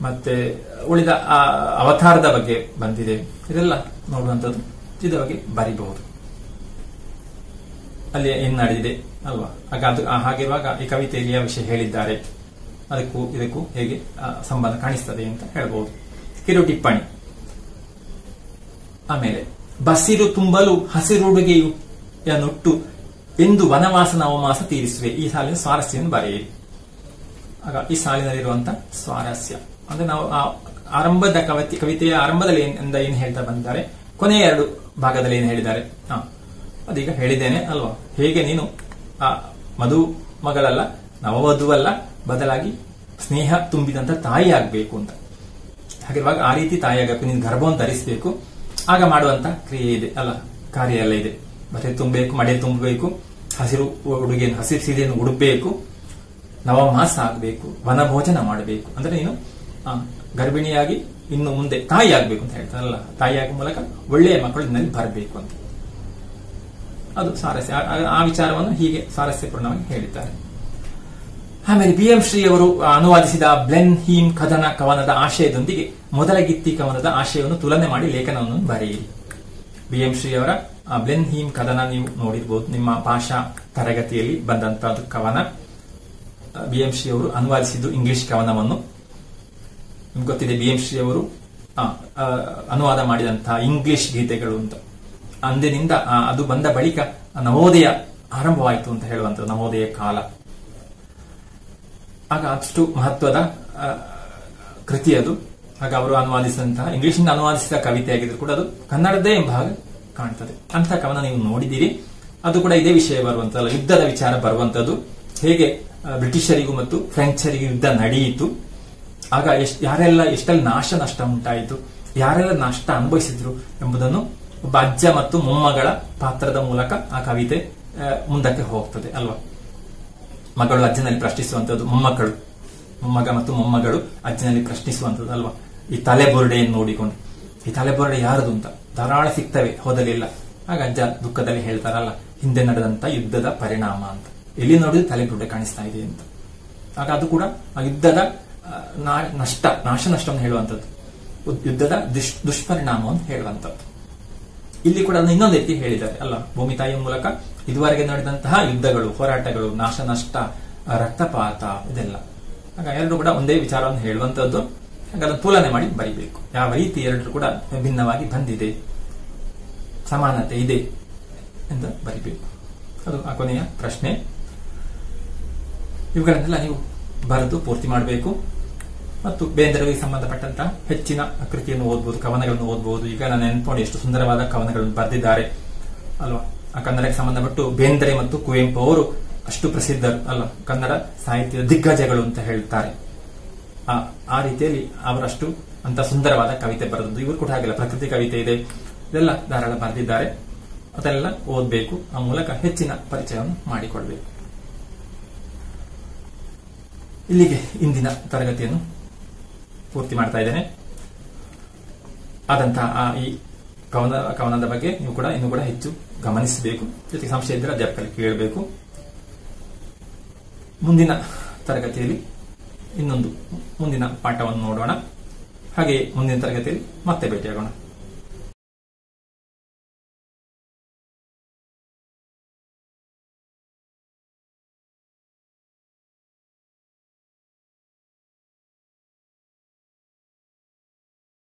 ಮತ್ತೆ ಉಳಿದ ಅವತಾರದ ಬಗ್ಗೆ ಬಂದಿದೆ. ಇದೆಲ್ಲ ನೋಡುವಂಥದ್ದು, ಇದರ ಬಗ್ಗೆ ಬರಿಬಹುದು. ಅಲ್ಲಿ ಏನ್ ನಡೆದಿದೆ ಅಲ್ವಾ. ಹಾಗಿರುವಾಗ ಈ ಕವಿತೆಯಲ್ಲಿ ಆ ವಿಷಯ ಹೇಳಿದ್ದಾರೆ, ಅದಕ್ಕೂ ಇದಕ್ಕೂ ಹೇಗೆ ಸಂಬಂಧ ಕಾಣಿಸ್ತದೆ ಅಂತ ಹೇಳ್ಬಹುದು. ಕಿರು ಟಿಪ್ಪಣಿ. ಆಮೇಲೆ ಬಸಿರು ತುಂಬಲು ಹಸಿರುಡುಗೆಯುಟ್ಟು ಎಂದು ವನವಾಸ ನವಮಾಸ ತೀರಿಸುವೆ. ಈ ಸಾಲಿನ ಸ್ವಾರಸ್ಯವನ್ನು ಬರೆಯಿರಿ. ಆಗ ಈ ಸಾಲಿನಲ್ಲಿರುವಂತಹ ಸ್ವಾರಸ್ಯ ಅಂದ್ರೆ ನಾವು ಆರಂಭದ ಕವಿತೆಯ ಆರಂಭದಲ್ಲಿ ಏನ್ ಹೇಳ್ತಾ ಬಂದಿದ್ದಾರೆ, ಕೊನೆಯ 2 ಭಾಗದಲ್ಲಿ ಏನ್ ಹೇಳಿದ್ದಾರೆ ಅದೀಗ ಹೇಳಿದ್ದೇನೆ ಅಲ್ವಾ. ಹೇಗೆ ನೀನು ಆ ಮದುಮಗಳಲ್ಲ, ನವವಧುವಲ್ಲ, ಬದಲಾಗಿ ಸ್ನೇಹ ತುಂಬಿದಂತ ತಾಯಿ ಆಗ್ಬೇಕು ಅಂತ. ಹಾಗಿರುವಾಗ ಆ ರೀತಿ ತಾಯಿ ಆಗಬೇಕು, ನೀನು ಗರ್ಭವನ್ನು ಧರಿಸಬೇಕು. ಆಗ ಮಾಡುವಂತ ಕ್ರಿಯೆ ಇದೆ ಅಲ್ಲ, ಕಾರ್ಯ ಎಲ್ಲ ಇದೆ. ಬಟ್ಟೆ ತುಂಬಬೇಕು, ಮಡೆ ತುಂಬಬೇಕು, ಹಸಿರು ಉಡುಗೆಯನ್ನು, ಹಸಿರು ಸೀರೆಯನ್ನು ಉಡಬೇಕು, ನವಮಾಸ ಆಗಬೇಕು, ವನಭೋಜನ ಮಾಡಬೇಕು. ಅಂದ್ರೆ ನೀನು ಗರ್ಭಿಣಿಯಾಗಿ ಇನ್ನು ಮುಂದೆ ತಾಯಿ ಆಗ್ಬೇಕು ಅಂತ ಹೇಳ್ತಾರಲ್ಲ, ತಾಯಿ ಆಗುವ ಮೂಲಕ ಒಳ್ಳೆಯ ಮಕ್ಕಳು ನಿನ್ನಲ್ಲಿ ಬರಬೇಕು ಅಂತ. ಅದು ಸ್ವಾರಸ್ಯ. ಆ ವಿಚಾರವನ್ನು ಹೀಗೆ ಸ್ವಾರಸ್ಯಪೂರ್ಣವಾಗಿ ಹೇಳಿದ್ದಾರೆ. ಆಮೇಲೆ BM ಶ್ರೀ ಅವರು ಅನುವಾದಿಸಿದ ಬ್ಲೆನ್ ಹೀಮ್ ಕದನ ಕವನದ ಆಶಯದೊಂದಿಗೆ ಮೊದಲಗಿತ್ತಿ ಕವನದ ಆಶಯವನ್ನು ತುಲನೆ ಮಾಡಿ ಲೇಖನವನ್ನು ಬರೆಯಿರಿ. BM ಶ್ರೀ ಅವರ ಬ್ಲೆನ್ ಹೀಮ್ ಕದನ ನೀವು ನೋಡಿರಬಹುದು, ನಿಮ್ಮ ಭಾಷಾ ತರಗತಿಯಲ್ಲಿ ಬಂದಂತಹದ್ದು ಕವನ. BM ಶ್ರೀ ಅವರು ಅನುವಾದಿಸಿದ್ದು ಇಂಗ್ಲಿಷ್ ಕವನವನ್ನು. ನಿಮ್ಗೆ ಗೊತ್ತಿದೆ BM ಶ್ರೀ ಅವರು ಅನುವಾದ ಮಾಡಿದಂತಹ ಇಂಗ್ಲಿಷ್ ಗೀತೆಗಳು ಅಂತ. ಅಂದಿನಿಂದ ಅದು ಬಂದ ಬಳಿಕ ನವೋದಯ ಆರಂಭವಾಯಿತು ಅಂತ ಹೇಳುವಂಥದ್ದು, ನವೋದಯ ಕಾಲ. ಆಗ ಅಷ್ಟು ಮಹತ್ವದ ಕೃತಿ ಅದು. ಆಗ ಅವರು ಅನುವಾದಿಸಿದಂತಹ ಇಂಗ್ಲಿಷ್ನಿಂದ ಅನುವಾದಿಸಿದ ಕವಿತೆ ಆಗಿದ್ರು ಕೂಡ ಅದು ಕನ್ನಡದೇ ಎಂಬ ಹಾಗೆ ಕಾಣ್ತದೆ. ಅಂತ ಕವನ ನೀವು ನೋಡಿದಿರಿ. ಅದು ಕೂಡ ಇದೇ ವಿಷಯ ಬರುವಂತಲ್ಲ, ಯುದ್ಧದ ವಿಚಾರ ಬರುವಂತದ್ದು. ಹೇಗೆ ಬ್ರಿಟಿಷರಿಗೂ ಮತ್ತು ಫ್ರೆಂಚರಿಗೂ ಯುದ್ಧ ನಡೆಯಿತು, ಆಗ ಯಾರೆಲ್ಲ ಎಷ್ಟೆಲ್ಲ ನಾಶ ನಷ್ಟ ಉಂಟಾಯಿತು, ಯಾರೆಲ್ಲ ನಷ್ಟ ಅನುಭವಿಸಿದ್ರು ಎಂಬುದನ್ನು ಒಬ್ಬ ಅಜ್ಜ ಮತ್ತು ಮೊಮ್ಮಗಳ ಪಾತ್ರದ ಮೂಲಕ ಆ ಕವಿತೆ ಮುಂದಕ್ಕೆ ಹೋಗ್ತದೆ ಅಲ್ವಾ. ಮಗಳು ಅಜ್ಜನಲ್ಲಿ ಪ್ರಶ್ನಿಸುವಂತದ್ದು, ಮೊಮ್ಮಗ ಮತ್ತು ಮೊಮ್ಮಗಳು ಅಜ್ಜನಲ್ಲಿ ಪ್ರಶ್ನಿಸುವಂತದ್ದು ಅಲ್ವಾ. ಈ ತಲೆಬುರುಡೆಯನ್ನು ನೋಡಿಕೊಂಡು, ಈ ತಲೆಬುರುಡೆ ಯಾರದು ಅಂತ ಧಾರಾಳ ಸಿಗ್ತವೆ, ಹೋದಲಿಲ್ಲ. ಆಗ ಅಜ್ಜ ದುಃಖದಲ್ಲಿ ಹೇಳ್ತಾರಲ್ಲ, ಹಿಂದೆ ನಡೆದಂತ ಯುದ್ಧದ ಪರಿಣಾಮ ಅಂತ. ಎಲ್ಲಿ ನೋಡಿದ್ರೆ ತಲೆಬುರುಡೆ ಕಾಣಿಸ್ತಾ ಇದೆ ಅಂತ. ಆಗ ಅದು ಕೂಡ ಆ ಯುದ್ಧದ ನಾಶ ನಷ್ಟವನ್ನು ಹೇಳುವಂಥದ್ದು, ಯುದ್ಧದ ದುಷ್ಪರಿಣಾಮವನ್ನು ಹೇಳುವಂಥದ್ದು. ಇಲ್ಲಿ ಕೂಡ ಇನ್ನೊಂದು ರೀತಿ ಹೇಳಿದ್ದಾರೆ ಅಲ್ಲ, ಭೂಮಿ ತಾಯಿಯ ಮೂಲಕ ಇದುವರೆಗೆ ನಡೆದಂತಹ ಯುದ್ಧಗಳು, ಹೋರಾಟಗಳು, ನಾಶ ನಷ್ಟ, ರಕ್ತಪಾತ ಇದೆಲ್ಲ. ಆಗ ಎರಡು ಕೂಡ ಒಂದೇ ವಿಚಾರವನ್ನು ಹೇಳುವಂತದ್ದು. ಹಾಗೆ ಅದನ್ನು ತುಲನೆ ಮಾಡಿ ಬರಿಬೇಕು. ಯಾವ ರೀತಿ ಎರಡರೂ ಕೂಡ ಭಿನ್ನವಾಗಿ ಬಂದಿದೆ, ಸಮಾನತೆ ಇದೆ ಎಂದು ಬರಿಬೇಕು. ಅದು ಆ ಕೊನೆಯ ಪ್ರಶ್ನೆ. ಇವುಗಳನ್ನೆಲ್ಲ ನೀವು ಬರೆದು ಪೂರ್ತಿ ಮಾಡಬೇಕು. ಮತ್ತು ಬೇಂದ್ರೆಗೆ ಸಂಬಂಧಪಟ್ಟಂತಹ ಹೆಚ್ಚಿನ ಕೃತಿಯನ್ನು ಓದಬಹುದು, ಕವನಗಳನ್ನು ಓದಬಹುದು. ಈಗ ನಾನು ನೆನ್ಕೊಂಡು ಎಷ್ಟು ಸುಂದರವಾದ ಕವನಗಳನ್ನು ಬರೆದಿದ್ದಾರೆ ಅಲ್ವಾ. ಆ ಕನ್ನಡಕ್ಕೆ ಸಂಬಂಧಪಟ್ಟು ಬೇಂದ್ರೆ ಮತ್ತು ಕುವೆಂಪು ಅವರು ಅಷ್ಟು ಪ್ರಸಿದ್ಧರು ಅಲ್ಲ, ಕನ್ನಡ ಸಾಹಿತ್ಯದ ದಿಗ್ಗಜಗಳು ಅಂತ ಹೇಳ್ತಾರೆ. ಆ ರೀತಿಯಲ್ಲಿ ಅವರಷ್ಟು ಅಂತ ಸುಂದರವಾದ ಕವಿತೆ ಬರೆದದ್ದು. ಇವರು ಕೂಡ ಹಾಗೆಲ್ಲ ಪ್ರಕೃತಿ ಕವಿತೆ ಇದೆ, ಇದೆಲ್ಲ ಧಾರಾಳ ಬರೆದಿದ್ದಾರೆ. ಅದೆಲ್ಲ ಓದಬೇಕು. ಆ ಮೂಲಕ ಹೆಚ್ಚಿನ ಪರಿಚಯವನ್ನು ಮಾಡಿಕೊಳ್ಬೇಕು. ಇಲ್ಲಿಗೆ ಇಂದಿನ ತರಗತಿಯನ್ನು ಪೂರ್ತಿ ಮಾಡ್ತಾ ಇದ್ದೇನೆ. ಆದಂತಹ ಈ ಕವನದ ಬಗ್ಗೆ ನೀವು ಕೂಡ ಇನ್ನೂ ಕೂಡ ಹೆಚ್ಚು ಗಮನಿಸಬೇಕು. ಜೊತೆಗೆ ಸಂಶಯ ಇದ್ದರೆ ಅಧ್ಯಾಪಕರಿಗೆ ಕೇಳಬೇಕು. ಮುಂದಿನ ತರಗತಿಯಲ್ಲಿ ಇನ್ನೊಂದು ಮುಂದಿನ ಪಾಠವನ್ನು ನೋಡೋಣ. ಹಾಗೆ ಮುಂದಿನ ತರಗತಿಯಲ್ಲಿ ಮತ್ತೆ ಭೇಟಿಯಾಗೋಣ.